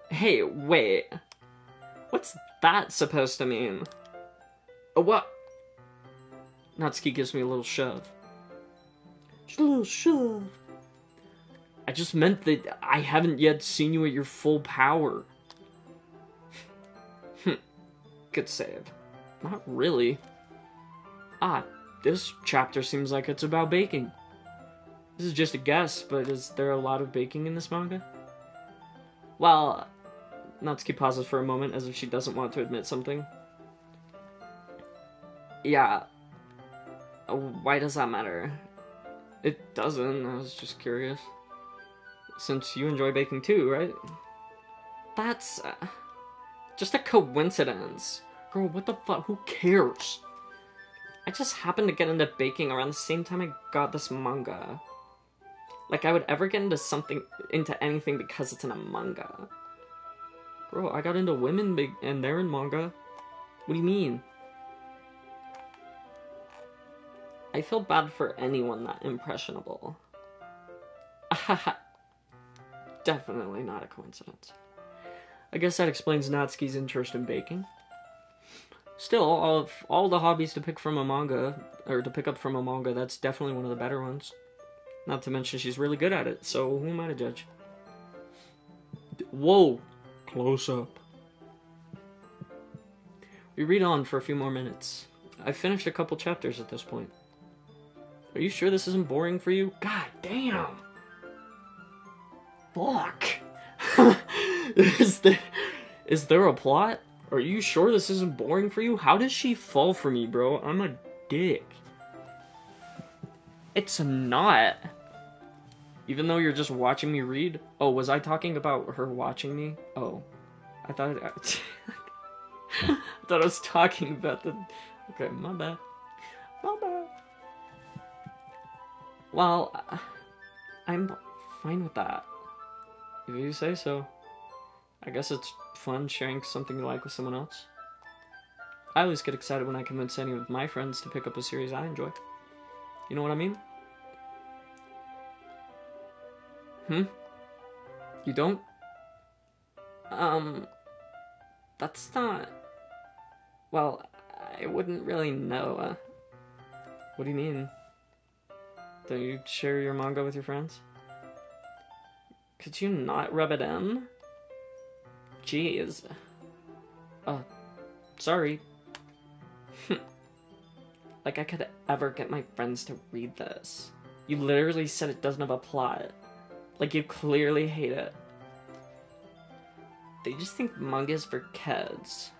[SPEAKER 1] Hey, wait. What's that supposed to mean? What? Natsuki gives me a little shove. Just a little shove. I just meant that I haven't yet seen you at your full power. Good save. Not really. This chapter seems like it's about baking. This is just a guess, but is there a lot of baking in this manga? Well, Natsuki pauses for a moment as if she doesn't want to admit something. Yeah. Why does that matter? It doesn't. I was just curious. Since you enjoy baking too, right? That's just a coincidence. Girl, what the fuck? Who cares? I just happened to get into baking around the same time I got this manga. Like I would ever get into anything because it's in a manga. Girl, I got into women and they're in manga. What do you mean? I feel bad for anyone that impressionable. Definitely not a coincidence. I guess that explains Natsuki's interest in baking. Still, of all the hobbies to pick from a manga, or to pick up from a manga, that's definitely one of the better ones. Not to mention she's really good at it, so who am I to judge? Whoa! Close up. We read on for a few more minutes. I've finished a couple chapters at this point. Are you sure this isn't boring for you? God damn! Fuck! Is there a plot? Are you sure this isn't boring for you? How does she fall for me, bro? I'm a dick. It's not. Even though you're just watching me read? Oh, was I talking about her watching me? Oh. I thought I thought I was talking about the... Okay, my bad. My bad. Well, I'm fine with that. If you say so. I guess it's fun sharing something you like with someone else. I always get excited when I convince any of my friends to pick up a series I enjoy. You know what I mean? You don't? That's not... Well, I wouldn't really know. What do you mean? Don't you share your manga with your friends? Could you not rub it in? Jeez. Sorry. Like I could ever get my friends to read this. You literally said it doesn't have a plot. Like you clearly hate it. They just think manga's for kids.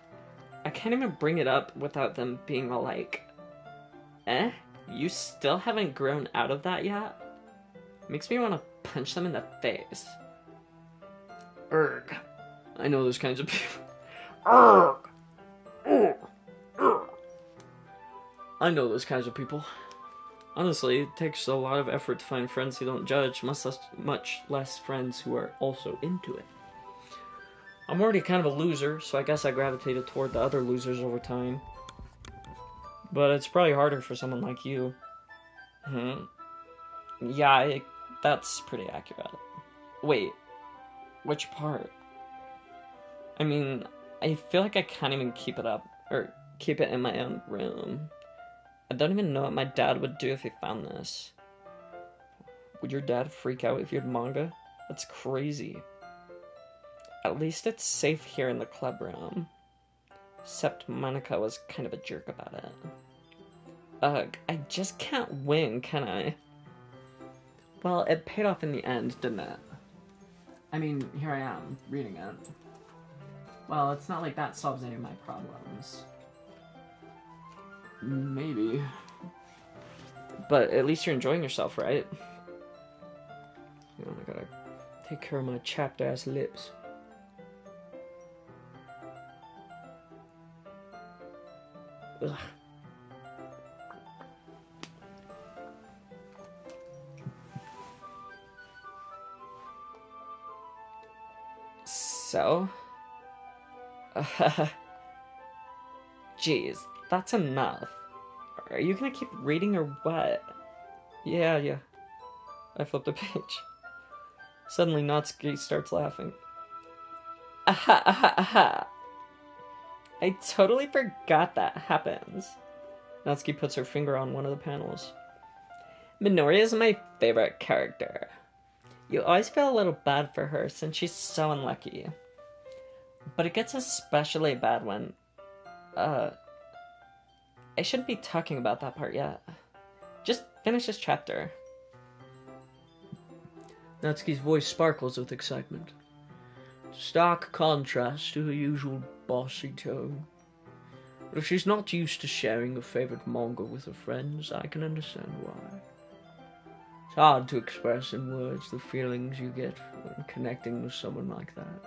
[SPEAKER 1] I can't even bring it up without them being all like, eh? You still haven't grown out of that yet? Makes me want to punch them in the face. Urgh. I know those kinds of people. Urgh. I know those kinds of people. Honestly, it takes a lot of effort to find friends who don't judge, much less friends who are also into it. I'm already kind of a loser, so I guess I gravitated toward the other losers over time. But it's probably harder for someone like you. Yeah, that's pretty accurate. Wait, which part? I mean, I feel like I can't even keep it up, or keep it in my own room. I don't even know what my dad would do if he found this. Would your dad freak out if you had manga? That's crazy. At least it's safe here in the club room. Except Monica was kind of a jerk about it. Ugh, I just can't win, can I? Well, it paid off in the end, didn't it? I mean, here I am, reading it. Well, it's not like that solves any of my problems. Maybe. But at least you're enjoying yourself, right? You know, I gotta take care of my chapped ass lips. Ugh. So? Jeez, that's enough. Are you gonna keep reading or what? Yeah. I flipped a page. Suddenly, Natsuki starts laughing. Aha. I totally forgot that happens. Natsuki puts her finger on one of the panels. Minori is my favorite character. You always feel a little bad for her since she's so unlucky. But it gets especially bad when... I shouldn't be talking about that part yet. Just finish this chapter. Natsuki's voice sparkles with excitement. Stark contrast to her usual bossy tone. But if she's not used to sharing a favorite manga with her friends, I can understand why. It's hard to express in words the feelings you get when connecting with someone like that.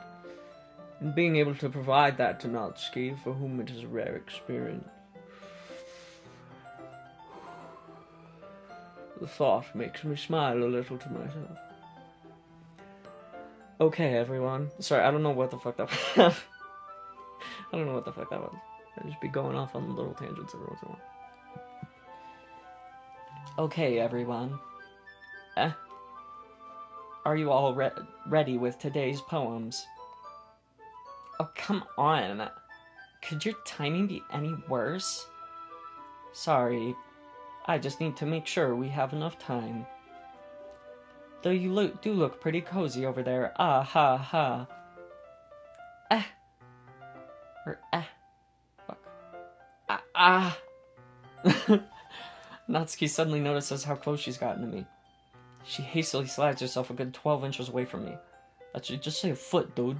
[SPEAKER 1] And being able to provide that to Natsuki, for whom it is a rare experience. The thought makes me smile a little to myself. Okay, everyone. Sorry, I don't know what the fuck that was. I don't know what the fuck that was. I just be going off on little tangents every once in a while. Okay, everyone. Are you all ready with today's poems? Oh, come on. Could your timing be any worse? Sorry. I just need to make sure we have enough time. Though you do look pretty cozy over there. Ah ha ha. Or fuck. Natsuki suddenly notices how close she's gotten to me. She hastily slides herself a good 12 inches away from me. Actually, just say a foot, dude.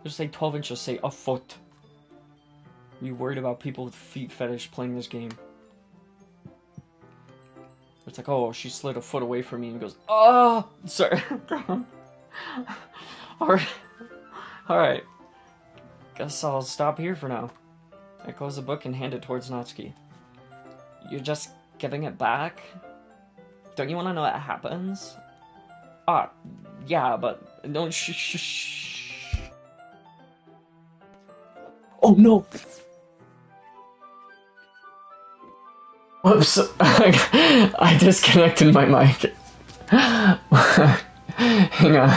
[SPEAKER 1] Just say 12 inches, say a foot. Are you worried about people with feet fetish playing this game? It's like, oh, she slid a foot away from me and goes, oh, sorry. Alright. Guess I'll stop here for now. I close the book and hand it towards Natsuki. You're just giving it back? Don't you want to know what happens? Yeah, but don't shh. Oh no! Whoops, I disconnected my mic. Hang on.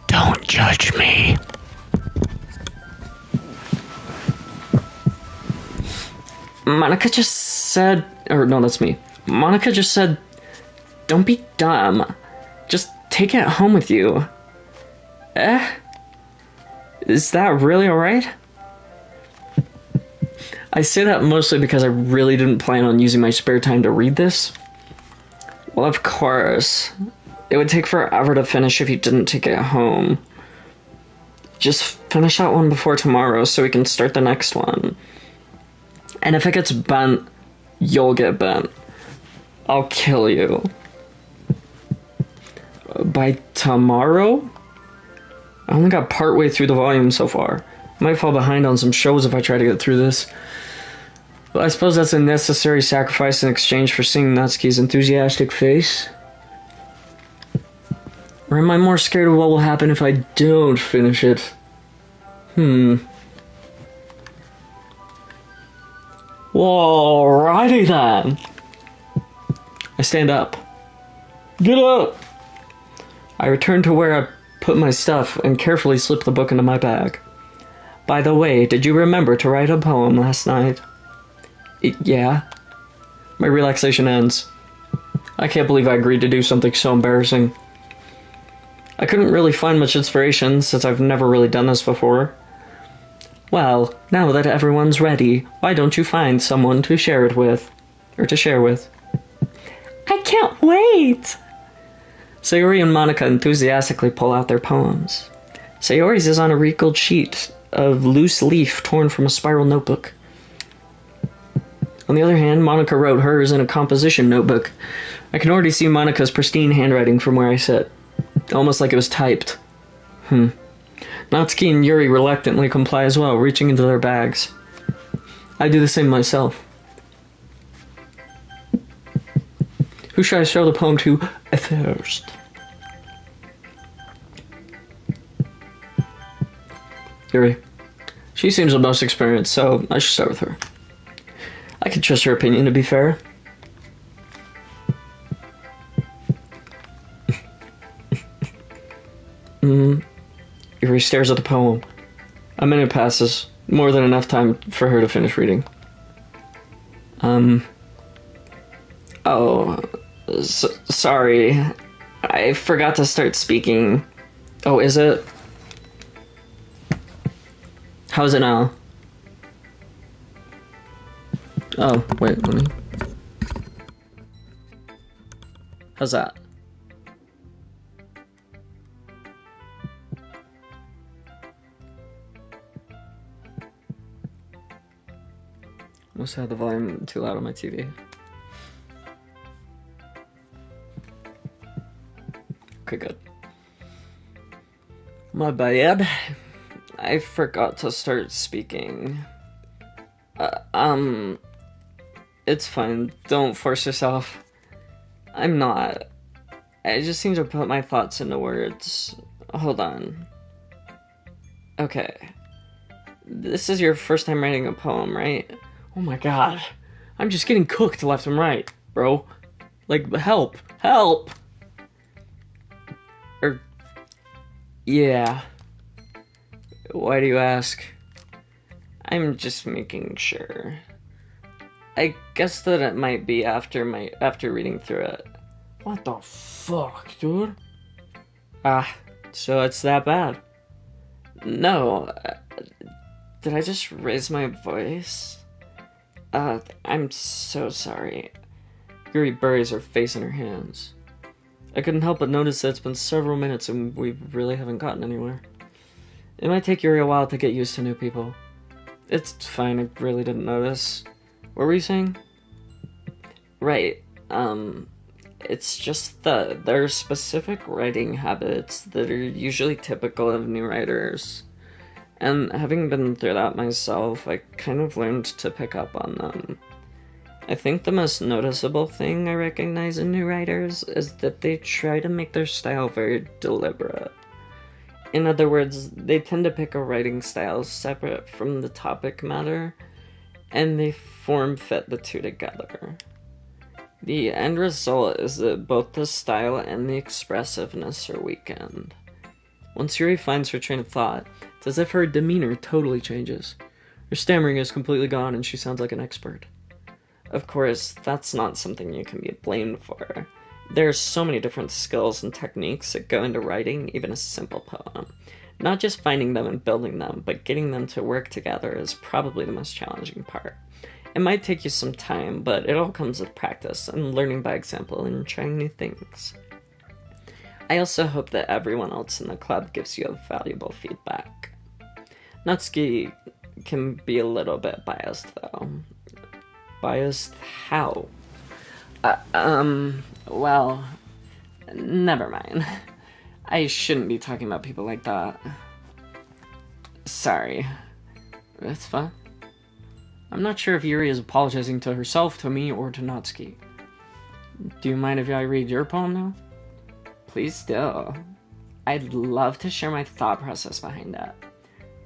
[SPEAKER 1] Don't judge me. Monica just said, or no, that's me. Monica just said, don't be dumb. Just take it home with you. Is that really alright? I say that mostly because I really didn't plan on using my spare time to read this. Well, of course. It would take forever to finish if you didn't take it home. Just finish that one before tomorrow so we can start the next one. And if it gets bent, you'll get bent. I'll kill you. By tomorrow? I only got partway through the volume so far. I might fall behind on some shows if I try to get through this. But I suppose that's a necessary sacrifice in exchange for seeing Natsuki's enthusiastic face. Or am I more scared of what will happen if I don't finish it? Alrighty then. I stand up. Get up! I return to where I put my stuff and carefully slip the book into my bag. By the way, did you remember to write a poem last night? Yeah. My relaxation ends. I can't believe I agreed to do something so embarrassing. I couldn't really find much inspiration since I've never really done this before. Well, now that everyone's ready, why don't you find someone to share it with? Or to share with? I can't wait! Sayori and Monica enthusiastically pull out their poems. Sayori's is on a wrinkled sheet of loose leaf torn from a spiral notebook. On the other hand, Monica wrote hers in a composition notebook. I can already see Monica's pristine handwriting from where I sit. Almost like it was typed. Natsuki and Yuri reluctantly comply as well, reaching into their bags. I do the same myself. Who should I show the poem to first? Yuri. She seems the most experienced, so I should start with her. I can trust her opinion, to be fair. Yuri stares at the poem. A minute passes, more than enough time for her to finish reading. Sorry. I forgot to start speaking. Oh, is it? How's it now? Oh, wait, let me... How's that? Must have the volume too loud on my TV. Okay, good. My bad. I forgot to start speaking. It's fine. Don't force yourself. I'm not. I just need to put my thoughts into words. Hold on. Okay. This is your first time writing a poem, right? Oh my god. I'm just getting cooked left and right, bro. Like, help. Help! Yeah. Why do you ask? I'm just making sure. I guess that it might be after reading through it.
[SPEAKER 3] What the fuck, dude?
[SPEAKER 1] So it's that bad? No. Did I just raise my voice? I'm so sorry. Yuri buries her face in her hands. I couldn't help but notice that it's been several minutes and we really haven't gotten anywhere. It might take Yuri a while to get used to new people. It's fine, I really didn't notice. What were you saying? Right, it's just that there are specific writing habits that are usually typical of new writers. And having been through that myself, I kind of learned to pick up on them. I think the most noticeable thing I recognize in new writers is that they try to make their style very deliberate. In other words, they tend to pick a writing style separate from the topic matter, and they form-fit the two together. The end result is that both the style and the expressiveness are weakened. Once Yuri finds her train of thought, it's as if her demeanor totally changes. Her stammering is completely gone and she sounds like an expert. Of course, that's not something you can be blamed for. There are so many different skills and techniques that go into writing even a simple poem. Not just finding them and building them, but getting them to work together is probably the most challenging part. It might take you some time, but it all comes with practice and learning by example and trying new things. I also hope that everyone else in the club gives you valuable feedback. Natsuki can be a little bit biased, though. Biased how? Well, never mind. I shouldn't be talking about people like that. Sorry. That's fine. I'm not sure if Yuri is apologizing to herself, to me, or to Natsuki. Do you mind if I read your poem now? Please do. I'd love to share my thought process behind it.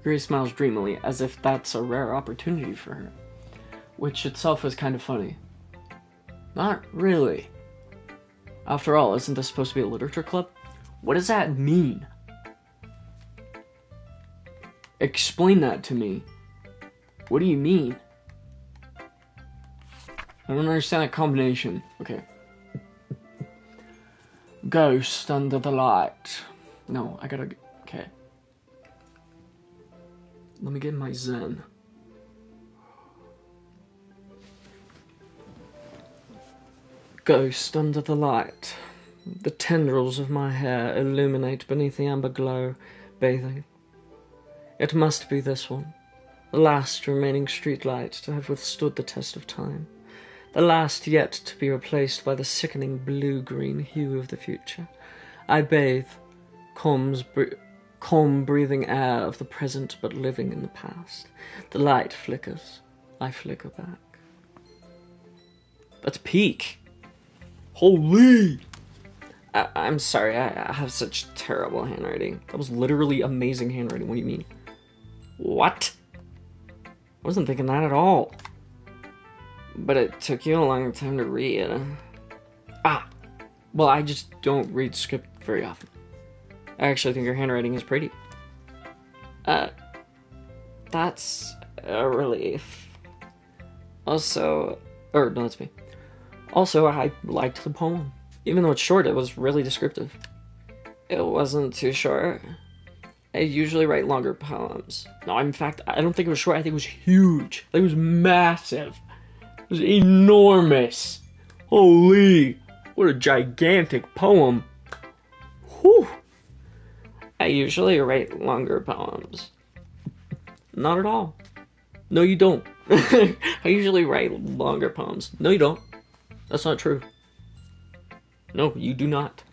[SPEAKER 1] Yuri smiles dreamily, as if that's a rare opportunity for her. Which itself is kind of funny. Not really. After all, isn't this supposed to be a literature club? What does that mean? Explain that to me. What do you mean? I don't understand that combination. Okay. Ghost under the light. No, I gotta... Okay. Let me get my zen. Ghost under the light. The tendrils of my hair illuminate beneath the amber glow, bathing. It must be this one, the last remaining streetlight to have withstood the test of time, the last yet to be replaced by the sickening blue-green hue of the future. I bathe, calm breathing air of the present but living in the past. The light flickers, I flicker back. That's peak! Holy! I'm sorry, I have such terrible handwriting. That was literally amazing handwriting. What do you mean? What? I wasn't thinking that at all. But it took you a long time to read. Well, I just don't read script very often. I actually think your handwriting is pretty. That's a relief. Also, no, that's me. Also, I liked the poem. Even though it's short, it was really descriptive. It wasn't too short. I usually write longer poems. No, in fact, I don't think it was short. I think it was huge. It was massive. It was enormous. Holy. What a gigantic poem. Whew.
[SPEAKER 4] I usually write longer poems.
[SPEAKER 1] Not at all. No, you don't.
[SPEAKER 4] I usually write longer poems.
[SPEAKER 1] No, you don't. That's not true. No, you do not.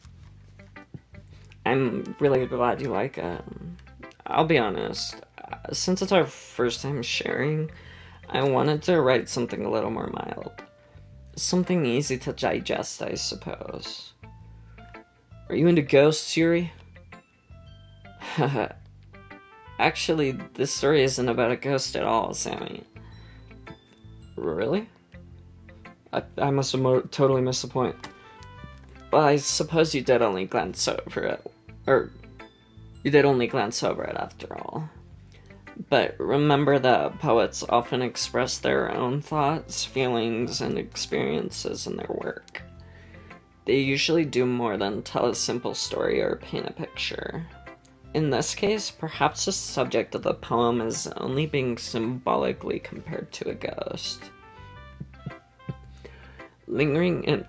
[SPEAKER 4] I'm really glad you like it. I'll be honest, since it's our first time sharing, I wanted to write something a little more mild. Something easy to digest, I suppose.
[SPEAKER 1] Are you into ghosts, Yuri?
[SPEAKER 4] Actually, this story isn't about a ghost at all, Sammy.
[SPEAKER 1] Really? I must have totally missed the point.
[SPEAKER 4] Well, I suppose you did only glance over it. Or, you did only glance over it after all. But remember that poets often express their own thoughts, feelings, and experiences in their work. They usually do more than tell a simple story or paint a picture. In this case, perhaps the subject of the poem is only being symbolically compared to a ghost. Lingering in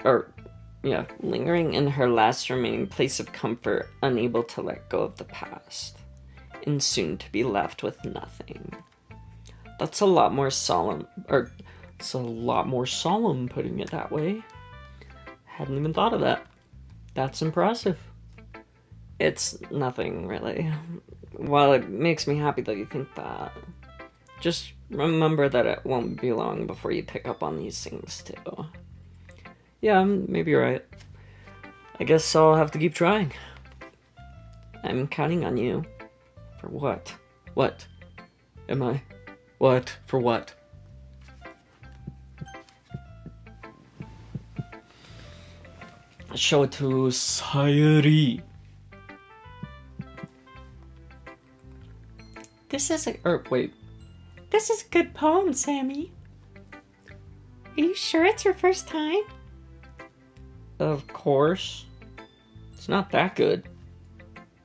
[SPEAKER 4] her last remaining place of comfort, unable to let go of the past, and soon to be left with nothing. That's a lot more solemn,
[SPEAKER 1] it's a lot more solemn putting it that way. Hadn't even thought of that. That's impressive.
[SPEAKER 4] It's nothing, really. While it makes me happy that you think that, just remember that it won't be long before you pick up on these things, too.
[SPEAKER 1] Yeah, maybe you're right. I guess I'll have to keep trying.
[SPEAKER 4] I'm counting on you.
[SPEAKER 1] For what? What? Am I? What? For what? Show it to Sayuri.
[SPEAKER 2] This is a
[SPEAKER 1] Wait.
[SPEAKER 2] This is a good poem, Sammy. Are you sure it's your first time?
[SPEAKER 1] Of course. It's not that good.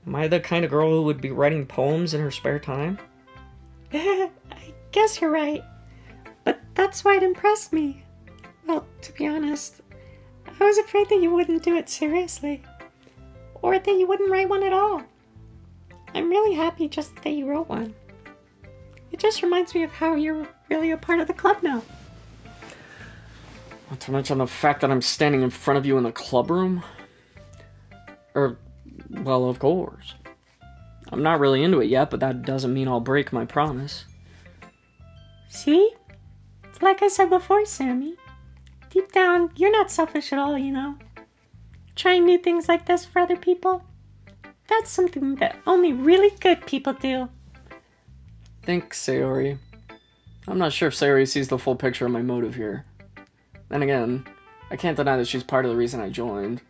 [SPEAKER 1] Am I the kind of girl who would be writing poems in her spare time?
[SPEAKER 2] I guess you're right. But that's why it impressed me. Well, to be honest, I was afraid that you wouldn't do it seriously. Or that you wouldn't write one at all. I'm really happy just that you wrote one. It just reminds me of how you're really a part of the club now.
[SPEAKER 1] Not to mention the fact that I'm standing in front of you in the club room. Well, of course. I'm not really into it yet, but that doesn't mean I'll break my promise.
[SPEAKER 2] See? It's like I said before, Sammy. Deep down, you're not selfish at all, you know. Trying new things like this for other people, that's something that only really good people do.
[SPEAKER 1] Thanks, Sayori. I'm not sure if Sayori sees the full picture of my motive here. Then again, I can't deny that she's part of the reason I joined.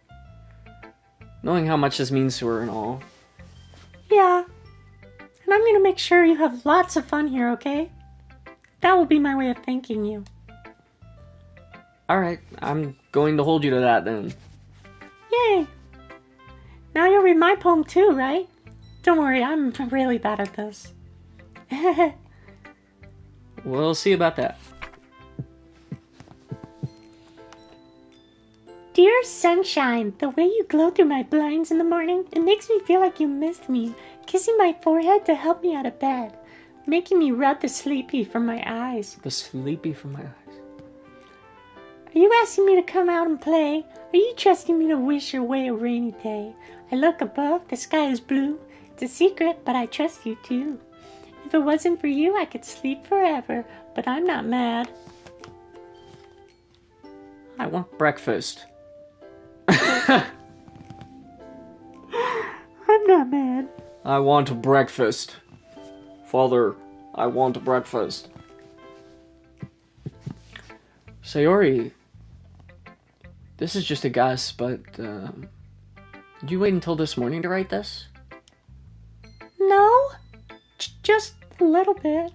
[SPEAKER 1] Knowing how much this means to her and all.
[SPEAKER 2] Yeah. And I'm gonna make sure you have lots of fun here, okay? That will be my way of thanking you.
[SPEAKER 1] Alright, I'm going to hold you to that then.
[SPEAKER 2] Yay! Now you'll read my poem too, right? Don't worry, I'm really bad at this.
[SPEAKER 1] We'll see about that.
[SPEAKER 2] Dear sunshine, the way you glow through my blinds in the morning, it makes me feel like you missed me, kissing my forehead to help me out of bed, making me rub the sleepy from my eyes.
[SPEAKER 1] The sleepy from my eyes.
[SPEAKER 2] Are you asking me to come out and play? Are you trusting me to wish away a rainy day? I look above, the sky is blue. It's a secret, but I trust you too. If it wasn't for you, I could sleep forever, but I'm not mad.
[SPEAKER 1] I want breakfast.
[SPEAKER 2] I'm not mad.
[SPEAKER 1] I want breakfast. Father, I want breakfast. Sayori, this is just a guess, but did you wait until this morning to write this?
[SPEAKER 2] No, just a little bit.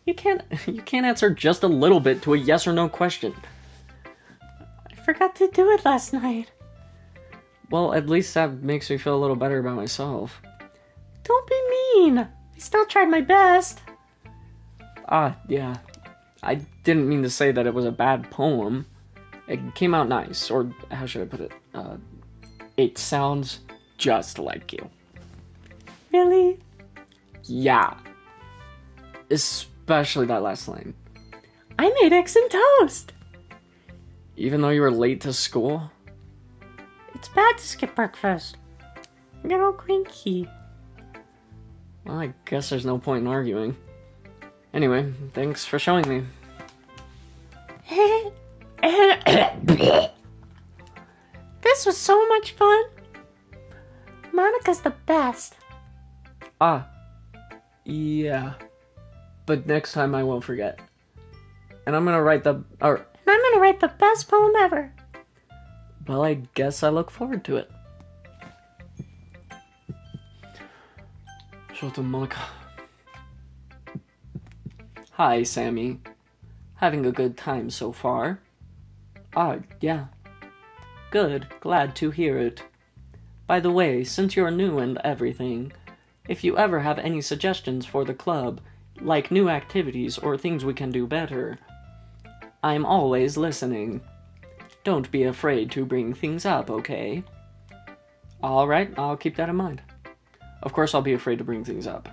[SPEAKER 1] You can't answer just a little bit to a yes or no question.
[SPEAKER 2] I forgot to do it last night.
[SPEAKER 1] Well, at least that makes me feel a little better about myself.
[SPEAKER 2] Don't be mean. I still tried my best.
[SPEAKER 1] Yeah. I didn't mean to say that it was a bad poem.
[SPEAKER 4] It came out nice, or how should I put it? It sounds just like you.
[SPEAKER 2] Really?
[SPEAKER 4] Yeah. Especially that last line.
[SPEAKER 2] I made eggs and toast.
[SPEAKER 4] Even though you were late to school?
[SPEAKER 2] It's bad to skip breakfast. I get all cranky.
[SPEAKER 4] Well, I guess there's no point in arguing. Anyway, thanks for showing me.
[SPEAKER 2] This was so much fun. Monica's the best.
[SPEAKER 4] Ah. Yeah. But next time I won't forget. And I'm gonna write the...
[SPEAKER 2] And I'm gonna write the best poem ever.
[SPEAKER 4] Well, I guess I look forward to it. Shut up, Monica. Hi, Sammy. Having a good time so far? Ah, yeah. Good, glad to hear it. By the way, since you're new and everything, if you ever have any suggestions for the club, like new activities or things we can do better, I'm always listening. Don't be afraid to bring things up, okay? Alright, I'll keep that in mind. Of course I'll be afraid to bring things up.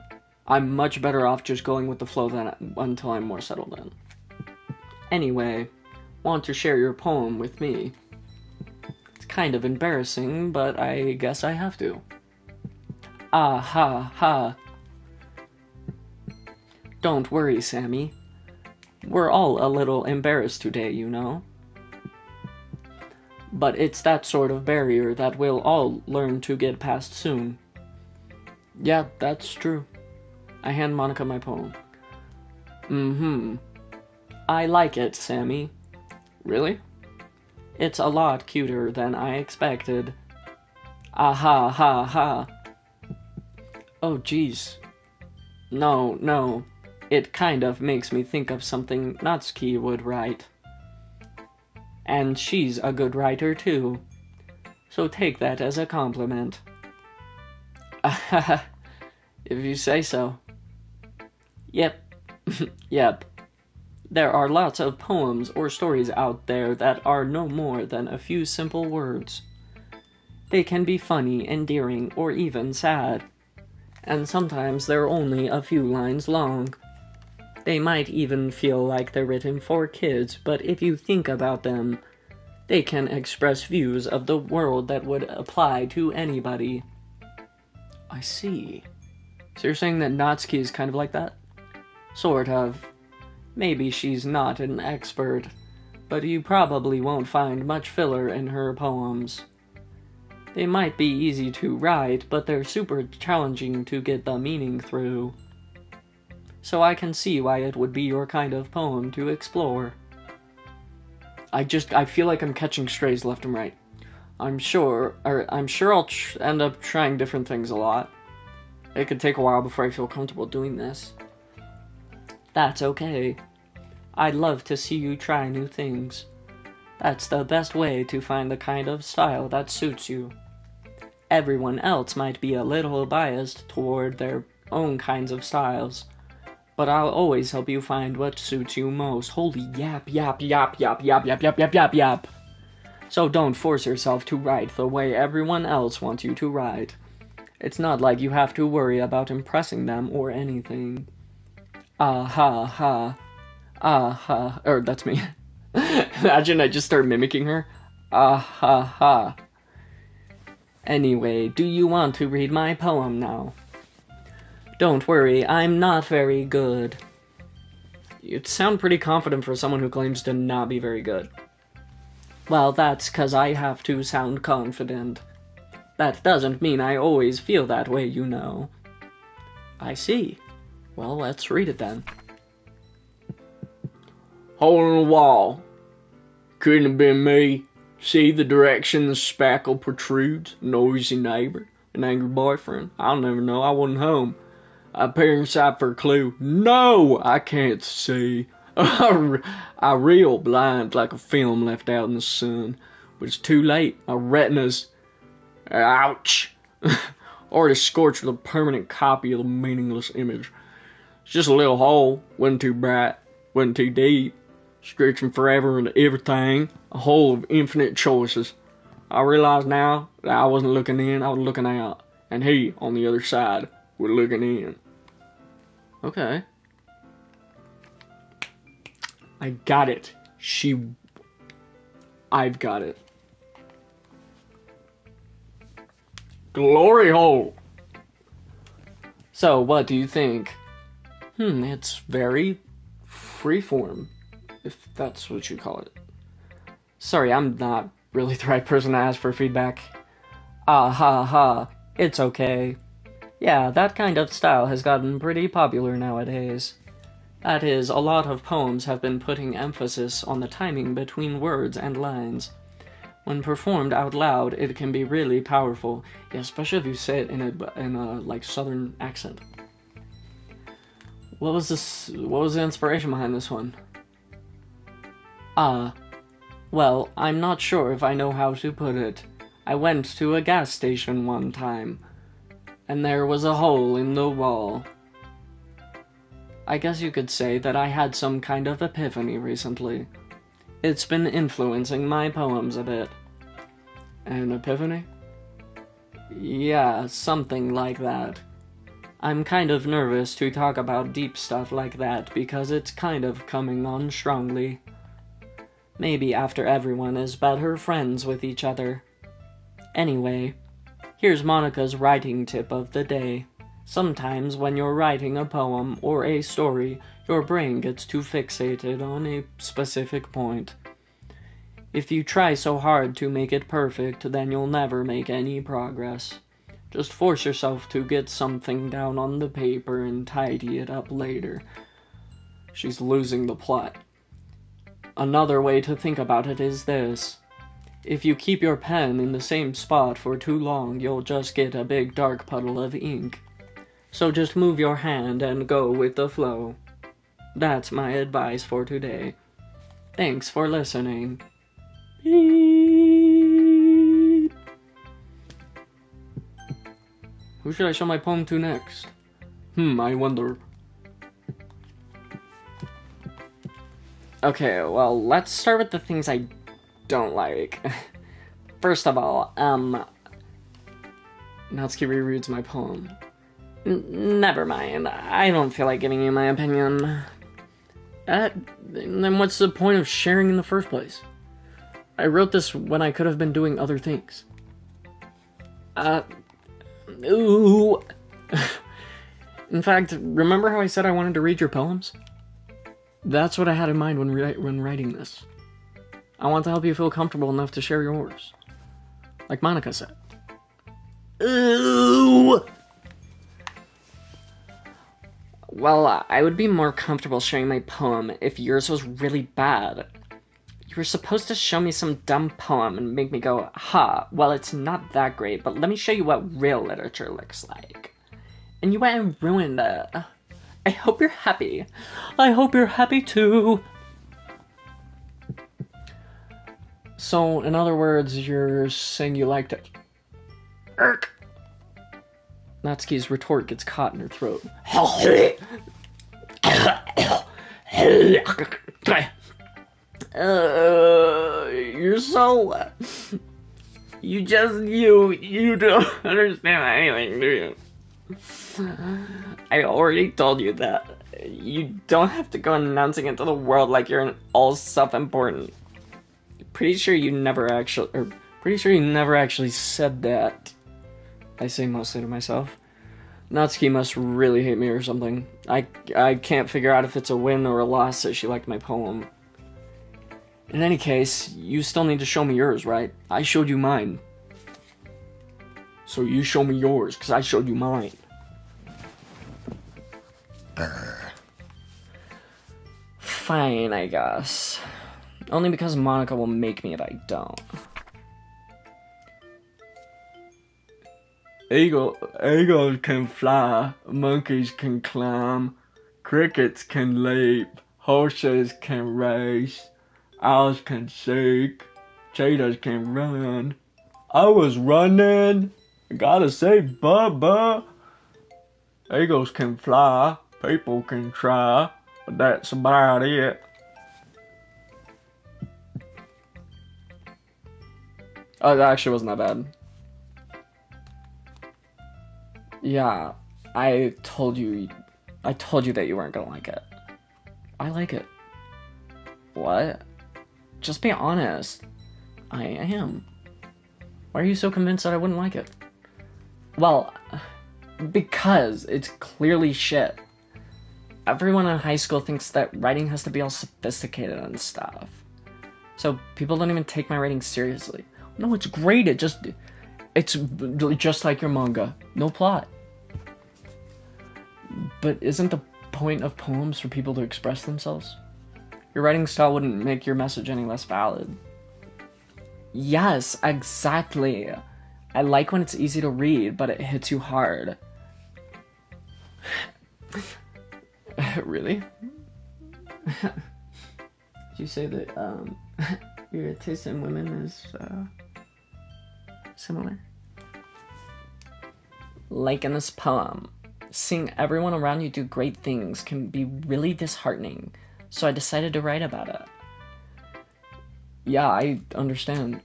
[SPEAKER 4] I'm much better off just going with the flow until I'm more settled in. Anyway, want to share your poem with me? It's kind of embarrassing, but I guess I have to. Ah ha ha. Don't worry, Sammy. We're all a little embarrassed today, you know. But it's that sort of barrier that we'll all learn to get past soon. Yeah, that's true. I hand Monica my poem. I like it, Sammy. Really? It's a lot cuter than I expected. Ah ha ha ha. Oh, geez. No. It kind of makes me think of something Natsuki would write. And she's a good writer, too. So take that as a compliment. If you say so. Yep. Yep. There are lots of poems or stories out there that are no more than a few simple words. They can be funny, endearing, or even sad. And sometimes they're only a few lines long. They might even feel like they're written for kids, but if you think about them, they can express views of the world that would apply to anybody. I see. So you're saying that Natsuki is kind of like that? Sort of. Maybe she's not an expert, but you probably won't find much filler in her poems. They might be easy to write, but they're super challenging to get the meaning through. So I can see why it would be your kind of poem to explore. I feel like I'm catching strays left and right. I'm sure I'll end up trying different things a lot. It could take a while before I feel comfortable doing this. That's okay. I'd love to see you try new things. That's the best way to find the kind of style that suits you. Everyone else might be a little biased toward their own kinds of styles, but I'll always help you find what suits you most. Holy yap. So don't force yourself to write the way everyone else wants you to write. It's not like you have to worry about impressing them or anything. Ah ha ha. Ah ha. Or that's me. Imagine I just start mimicking her. Ah ha ha. Anyway, do you want to read my poem now? Don't worry, I'm not very good. You sound pretty confident for someone who claims to not be very good. Well, that's 'cause I have to sound confident. That doesn't mean I always feel that way, you know. I see. Well, let's read it then.
[SPEAKER 3] Hole in the wall. Couldn't have been me. See the direction the spackle protrudes? Noisy neighbor. An angry boyfriend. I'll never know. I wasn't home. I peer inside for a clue. No, I can't see. I reel blind like a film left out in the sun. But it's too late. My retina's... Ouch. Already scorched with a permanent copy of the meaningless image. It's just a little hole. Wasn't too bright. Wasn't too deep. stretching forever into everything, a hole of infinite choices. I realize now that I wasn't looking in, I was looking out, and he, on the other side, was looking in. Okay. I got it. I've got it. Glory hole! So, what do you think? It's very freeform, if that's what you call it. Sorry, I'm not really the right person to ask for feedback. Ah ha ha, it's okay. Yeah, that kind of style has gotten pretty popular nowadays. That is, a lot of poems have been putting emphasis on the timing between words and lines. When performed out loud, it can be really powerful, especially if you say it in a like southern accent. What was the inspiration behind this one? Well, I'm not sure if I know how to put it. I went to a gas station one time, and there was a hole in the wall. I guess you could say that I had some kind of epiphany recently. It's been influencing my poems a bit. An epiphany? Yeah, something like that. I'm kind of nervous to talk about deep stuff like that because it's kind of coming on strongly. Maybe after everyone is better friends with each other. Anyway, here's Monica's writing tip of the day. Sometimes when you're writing a poem or a story, your brain gets too fixated on a specific point. If you try so hard to make it perfect, then you'll never make any progress. Just force yourself to get something down on the paper and tidy it up later. She's losing the plot. Another way to think about it is this. If you keep your pen in the same spot for too long, you'll just get a big dark puddle of ink. So just move your hand and go with the flow. That's my advice for today. Thanks for listening. Beep. Who should I show my poem to next? I wonder. Okay, well, let's start with the things I don't like. First of all, Natsuki rereads my poem. Never mind, I don't feel like giving you my opinion. Then what's the point of sharing in the first place? I wrote this when I could have been doing other things. Ooh. In fact, remember how I said I wanted to read your poems? That's what I had in mind when writing this. I want to help you feel comfortable enough to share yours. Like Monica said. Ooh. Well, I would be more comfortable sharing my poem if yours was really bad. You were supposed to show me some dumb poem and make me go, well, it's not that great, but let me show you what real literature looks like. And you went and ruined it. I hope you're happy. I hope you're happy too. So, in other words, you're saying you liked it. Irk. Natsuki's retort gets caught in her throat. You're so... You don't understand anything, do you? I already told you that. You don't have to go announcing it to the world like you're all self-important. Pretty sure you never actually said that. I say mostly to myself. Natsuki must really hate me or something. I can't figure out if it's a win or a loss that she liked my poem. In any case, you still need to show me yours, right? I showed you mine. So you show me yours, because I showed you mine. Fine, I guess. Only because Monica will make me if I don't. Eagles can fly, monkeys can climb, crickets can leap, horses can race, owls can seek, cheetahs can run. I was running, gotta say Bubba. Eagles can fly, people can try, but that's about it.
[SPEAKER 1] Oh, that actually wasn't that bad. Yeah, I told you that you weren't gonna like it. I like it. What? Just be honest. I am. Why are you so convinced that I wouldn't like it? Well, because it's clearly shit. Everyone in high school thinks that writing has to be all sophisticated and stuff. So people don't even take my writing seriously. No, it's great. It's just like your manga. No plot. But isn't the point of poems for people to express themselves? Your writing style wouldn't make your message any less valid. Yes, exactly. I like when it's easy to read, but it hits you hard. Really? Did you say that your taste in women is similar? Like in this poem, seeing everyone around you do great things can be really disheartening, so I decided to write about it. Yeah, I understand.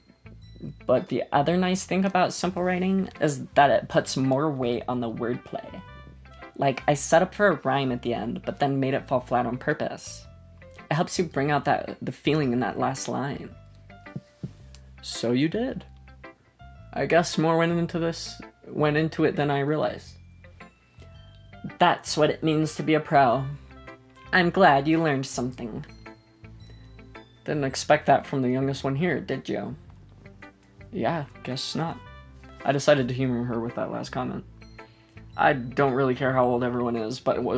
[SPEAKER 1] But the other nice thing about simple writing is that it puts more weight on the wordplay. Like, I set up for a rhyme at the end, but then made it fall flat on purpose. It helps you bring out the feeling in that last line. So you did. I guess more went into it than I realized. That's what it means to be a pro. I'm glad you learned something. Didn't expect that from the youngest one here, did you? Yeah, guess not. I decided to humor her with that last comment. I don't really care how old everyone is, but wait.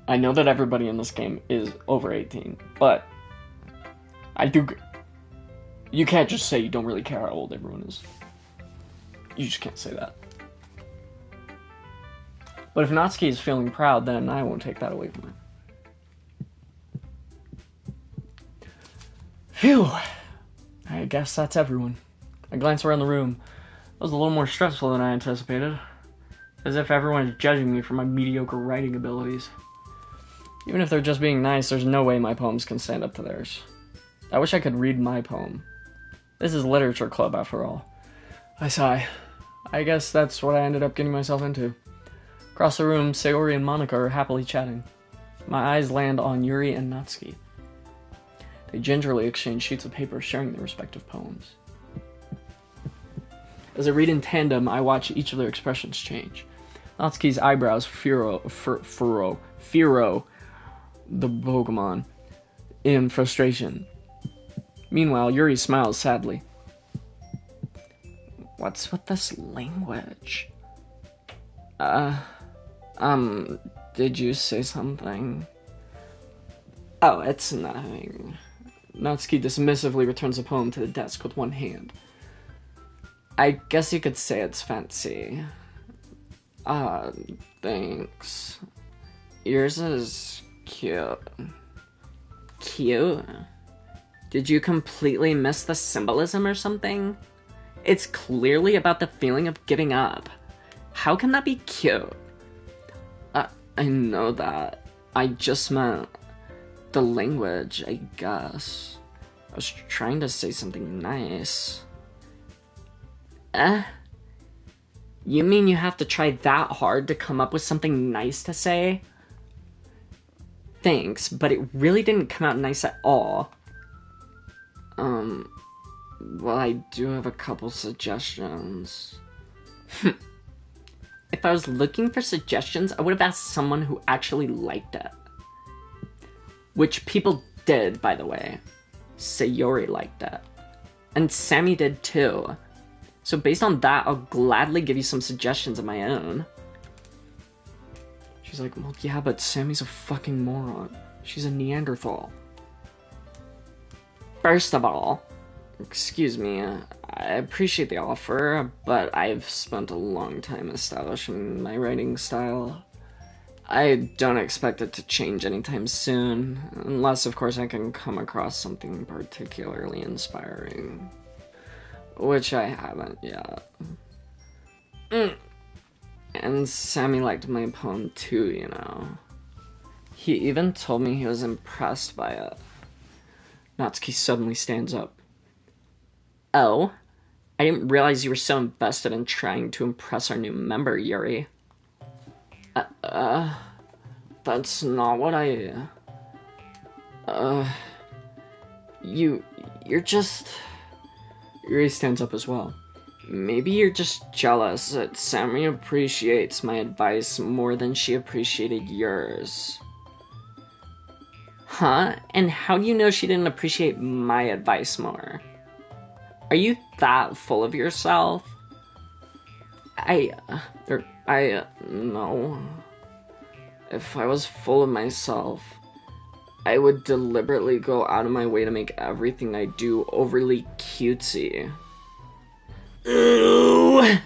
[SPEAKER 1] I know that everybody in this game is over 18, but you can't just say you don't really care how old everyone is. You just can't say that. But if Natsuki is feeling proud, then I won't take that away from her. Phew! I guess that's everyone. I glance around the room. It was a little more stressful than I anticipated. As if everyone is judging me for my mediocre writing abilities. Even if they're just being nice, there's no way my poems can stand up to theirs. I wish I could read my poem. This is literature club, after all. I sigh. I guess that's what I ended up getting myself into. Across the room, Sayori and Monica are happily chatting. My eyes land on Yuri and Natsuki. They gingerly exchange sheets of paper, sharing their respective poems. As I read in tandem, I watch each of their expressions change. Natsuki's eyebrows furrow the Pokemon in frustration. Meanwhile, Yuri smiles sadly. What's with this language? Did you say something? Oh, it's nothing. Natsuki dismissively returns the poem to the desk with one hand. I guess you could say it's fancy. Thanks. Yours is cute. Cute? Did you completely miss the symbolism or something? It's clearly about the feeling of giving up. How can that be cute? I know that. I just meant the language, I guess. I was trying to say something nice. You mean you have to try that hard to come up with something nice to say? Thanks, but it really didn't come out nice at all. Well, I do have a couple suggestions. If I was looking for suggestions, I would have asked someone who actually liked it. Which people did, by the way. Sayori liked it. And Sammy did too. So based on that, I'll gladly give you some suggestions of my own. She's like, well, yeah, but Sammy's a fucking moron. She's a Neanderthal. First of all, excuse me, I appreciate the offer, but I've spent a long time establishing my writing style. I don't expect it to change anytime soon, unless, of course, I can come across something particularly inspiring. Which I haven't yet. And Sammy liked my poem too, you know.
[SPEAKER 4] He even told me he was impressed by it.
[SPEAKER 3] Natsuki suddenly stands up.
[SPEAKER 4] Oh? I didn't realize you were so invested in trying to impress our new member, Yuri.
[SPEAKER 3] That's not what I...
[SPEAKER 4] You're just...
[SPEAKER 3] Yuri stands up as well.
[SPEAKER 4] Maybe you're just jealous that Sammy appreciates my advice more than she appreciated yours. Huh? And how do you know she didn't appreciate my advice more? Are you that full of yourself?
[SPEAKER 3] No. If I was full of myself, I would deliberately go out of my way to make everything I do overly cutesy.
[SPEAKER 4] Ooh!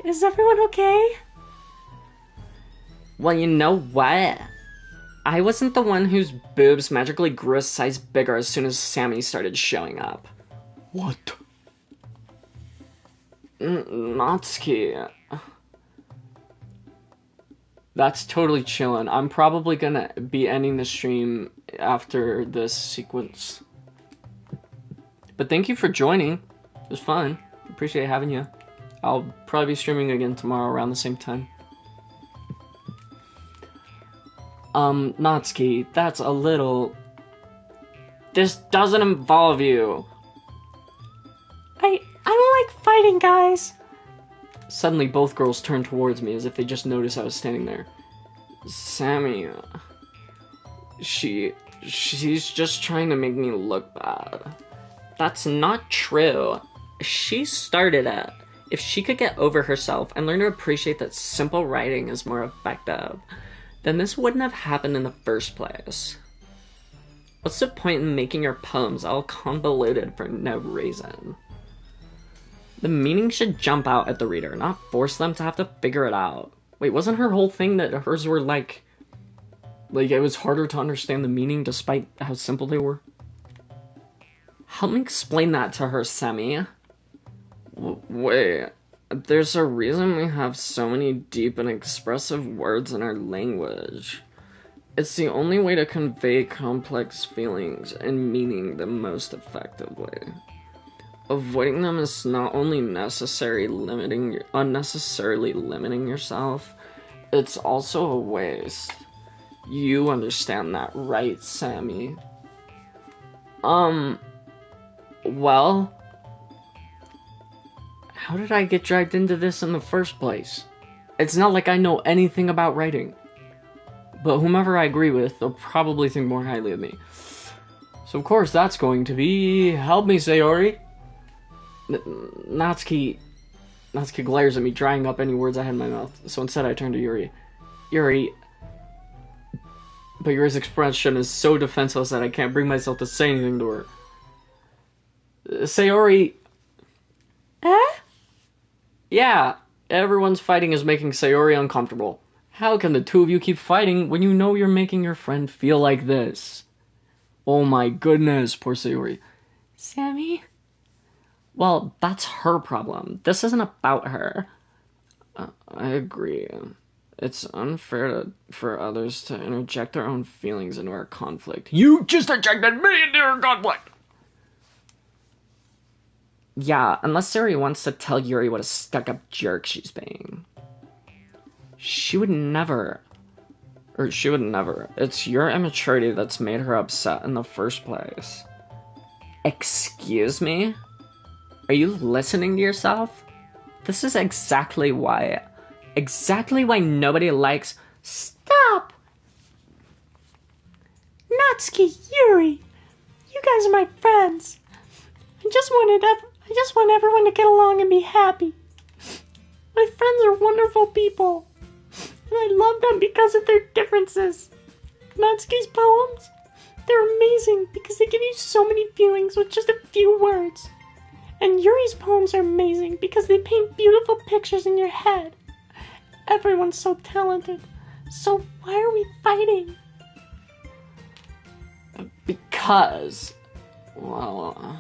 [SPEAKER 2] Is everyone okay?
[SPEAKER 4] Well, you know what? I wasn't the one whose boobs magically grew a size bigger as soon as Sammy started showing up.
[SPEAKER 3] What?
[SPEAKER 4] Natsuki.
[SPEAKER 3] That's totally chillin'. I'm probably gonna be ending the stream after this sequence. But thank you for joining. It was fun. Appreciate having you. I'll probably be streaming again tomorrow around the same time. Natsuki, that's a little... This doesn't involve you.
[SPEAKER 2] I don't like fighting, guys.
[SPEAKER 3] Suddenly, both girls turned towards me as if they just noticed I was standing there. Sammy, she's just trying to make me look bad.
[SPEAKER 4] That's not true. She started it. If she could get over herself and learn to appreciate that simple writing is more effective, then this wouldn't have happened in the first place. What's the point in making your poems all convoluted for no reason? The meaning should jump out at the reader, not force them to have to figure it out.
[SPEAKER 3] Wait, wasn't her whole thing that hers were like it was harder to understand the meaning despite how simple they were?
[SPEAKER 4] Help me explain that to her, Semi.
[SPEAKER 3] Wait, there's a reason we have so many deep and expressive words in our language. It's the only way to convey complex feelings and meaning the most effectively. Avoiding them is not only unnecessarily limiting yourself, it's also a waste. You understand that, right, Sammy?
[SPEAKER 4] Well...
[SPEAKER 3] How did I get dragged into this in the first place? It's not like I know anything about writing. But whomever I agree with, they'll probably think more highly of me. So of course that's going to be... Help me, Sayori! Natsuki glares at me, drying up any words I had in my mouth. So instead I turn to Yuri. Yuri... But Yuri's expression is so defenseless that I can't bring myself to say anything to her. Sayori... Yeah, everyone's fighting is making Sayori uncomfortable. How can the two of you keep fighting when you know you're making your friend feel like this? Oh my goodness, poor Sayori.
[SPEAKER 2] Sammy?
[SPEAKER 4] Well, that's her problem. This isn't about her.
[SPEAKER 3] I agree. It's unfair for others to interject their own feelings into our conflict. You just injected me into your conflict!
[SPEAKER 4] Yeah, unless Sayori wants to tell Yuri what a stuck-up jerk she's being.
[SPEAKER 3] She would never. It's your immaturity that's made her upset in the first place.
[SPEAKER 4] Excuse me? Are you listening to yourself? This is exactly why nobody likes...
[SPEAKER 2] Stop! Natsuki, Yuri, you guys are my friends. I just want everyone to get along and be happy. My friends are wonderful people, and I love them because of their differences. Natsuki's poems, they're amazing because they give you so many feelings with just a few words. And Yuri's poems are amazing because they paint beautiful pictures in your head. Everyone's so talented, so why are we fighting?
[SPEAKER 3] Because, well...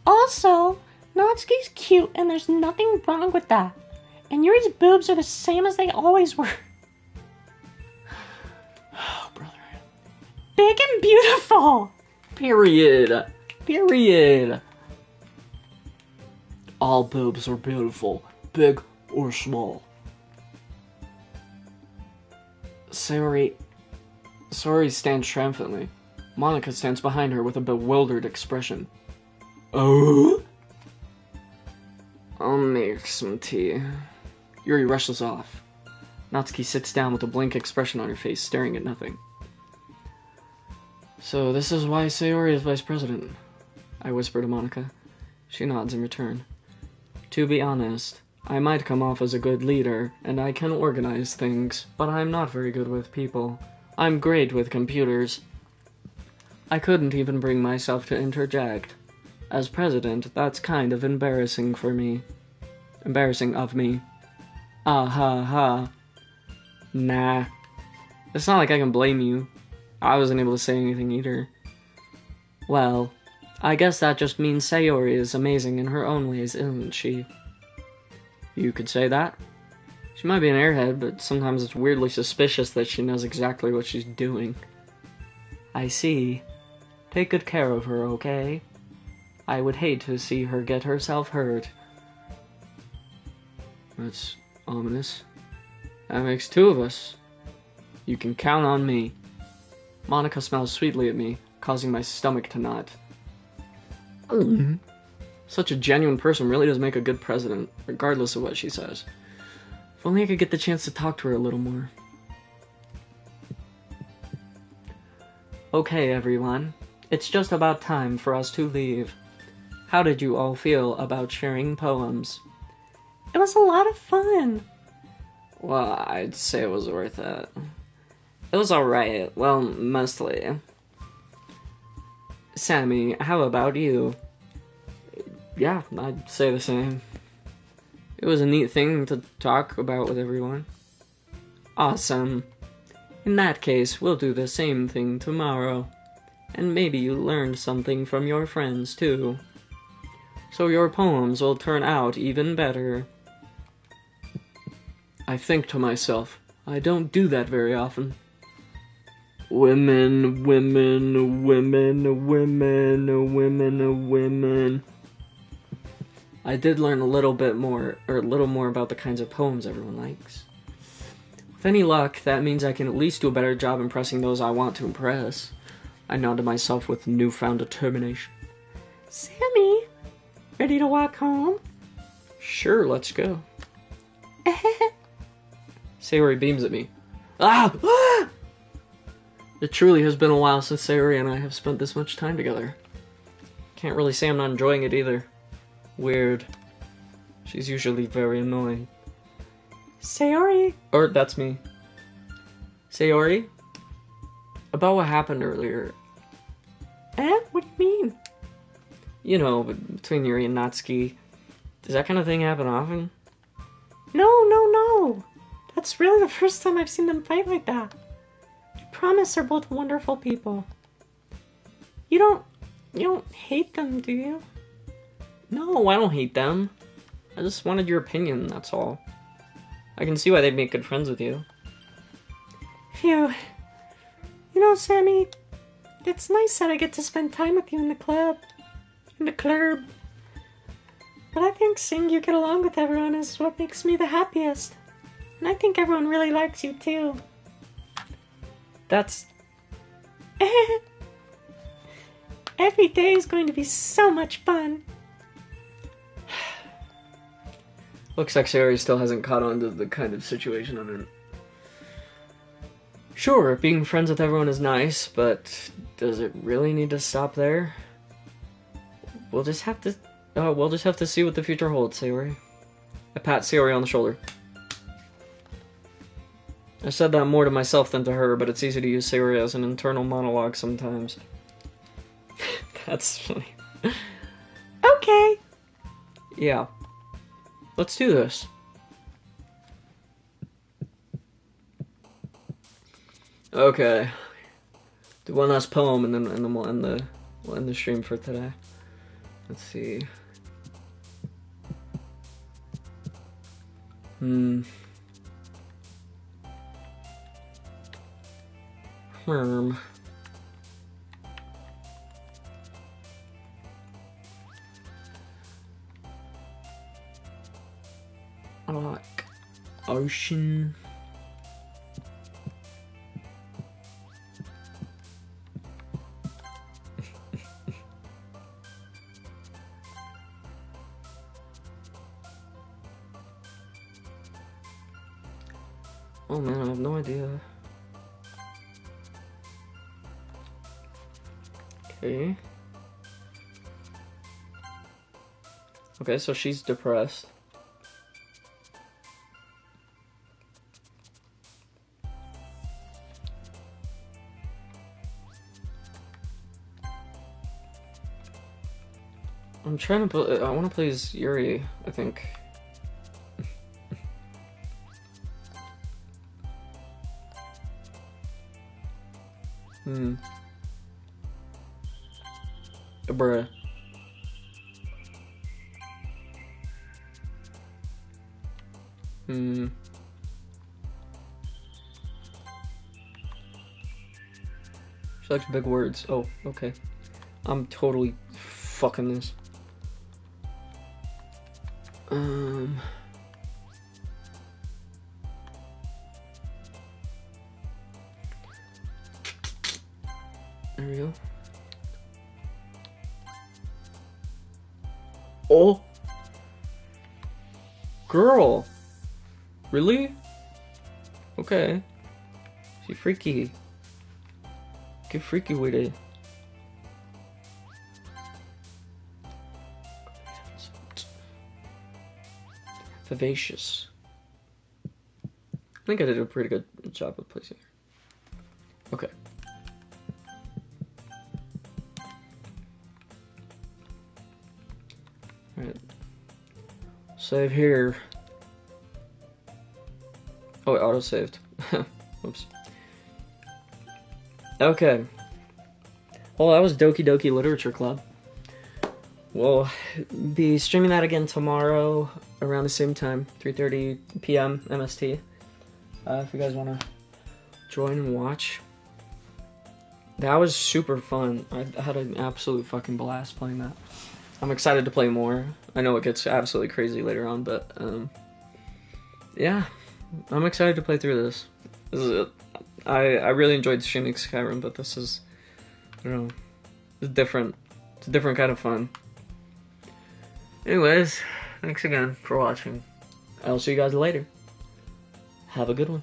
[SPEAKER 2] Also, Natsuki's cute and there's nothing wrong with that. And Yuri's boobs are the same as they always were.
[SPEAKER 3] Oh, brother.
[SPEAKER 2] Big and beautiful.
[SPEAKER 3] Period. Period. All boobs are beautiful, big or small. Sayori stands triumphantly. Monica stands behind her with a bewildered expression. Oh? I'll make some tea. Yuri rushes off. Natsuki sits down with a blank expression on her face, staring at nothing. So this is why Sayori is vice president, I whisper to Monica. She nods in return. To be honest, I might come off as a good leader, and I can organize things, but I'm not very good with people. I'm great with computers. I couldn't even bring myself to interject. As president, that's kind of embarrassing for me. Embarrassing of me. Ah ha ha. Nah. It's not like I can blame you. I wasn't able to say anything either. Well, I guess that just means Sayori is amazing in her own ways, isn't she? You could say that. She might be an airhead, but sometimes it's weirdly suspicious that she knows exactly what she's doing. I see. Take good care of her, okay? I would hate to see her get herself hurt. That's ominous. That makes two of us. You can count on me. Monica smiles sweetly at me, causing my stomach to knot. Such a genuine person really does make a good president, regardless of what she says. If only I could get the chance to talk to her a little more. Okay, everyone. It's just about time for us to leave. How did you all feel about sharing poems?
[SPEAKER 2] It was a lot of fun.
[SPEAKER 3] Well, I'd say it was worth it. It was alright. Well, mostly. Sammy, how about you? Yeah, I'd say the same. It was a neat thing to talk about with everyone. Awesome. In that case, we'll do the same thing tomorrow. And maybe you learned something from your friends, too. So your poems will turn out even better. I think to myself, I don't do that very often. Women, women, women, women, women, women. I did learn a little more about the kinds of poems everyone likes. With any luck, that means I can at least do a better job impressing those I want to impress. I nod to myself with newfound determination.
[SPEAKER 2] Sammy, ready to walk home?
[SPEAKER 3] Sure, let's go. Sayori beams at me. Ah! Ah! It truly has been a while since Sayori and I have spent this much time together. Can't really say I'm not enjoying it either. Weird. She's usually very annoying.
[SPEAKER 2] Sayori.
[SPEAKER 3] Or, that's me. Sayori? About what happened earlier.
[SPEAKER 2] What do you mean?
[SPEAKER 3] You know, between Yuri and Natsuki. Does that kind of thing happen often?
[SPEAKER 2] No. That's really the first time I've seen them fight like that. I promise they're both wonderful people. You don't hate them, do you?
[SPEAKER 3] No, I don't hate them. I just wanted your opinion, that's all. I can see why they'd make good friends with you.
[SPEAKER 2] Phew. You know, Sammy, it's nice that I get to spend time with you in the club. But I think seeing you get along with everyone is what makes me the happiest. And I think everyone really likes you, too.
[SPEAKER 3] That's...
[SPEAKER 2] Every day is going to be so much fun.
[SPEAKER 3] Looks like Sayori still hasn't caught on to the kind of situation I'm in. Sure, being friends with everyone is nice, but does it really need to stop there? We'll just have to see what the future holds, Sayori. I pat Sayori on the shoulder. I said that more to myself than to her, but it's easy to use Sayori as an internal monologue sometimes. That's funny.
[SPEAKER 2] Okay.
[SPEAKER 3] Yeah. Let's do this. Okay. Do one last poem and then we'll end the stream for today. Let's see. Hmm. Herm. I like ocean. Oh man, I have no idea. Okay. Okay, so she's depressed. I'm trying to I want to play as Yuri, I think. Bruh. She likes big words. Oh, okay. I'm totally fucking this. There we go. Oh! Girl! Really? Okay. She freaky. Get freaky with it. Vivacious. I think I did a pretty good job of placing her. Okay. Alright. Save here. Oh, it auto-saved. Whoops. Okay. Well, that was Doki Doki Literature Club. We'll be streaming that again tomorrow around the same time, 3:30 p.m. MST. If you guys want to join and watch. That was super fun. I had an absolute fucking blast playing that. I'm excited to play more. I know it gets absolutely crazy later on, but yeah, I'm excited to play through this. This is it. I really enjoyed streaming Skyrim, but this is, I don't know, it's different. It's a different kind of fun. Anyways, thanks again for watching. I'll see you guys later. Have a good one.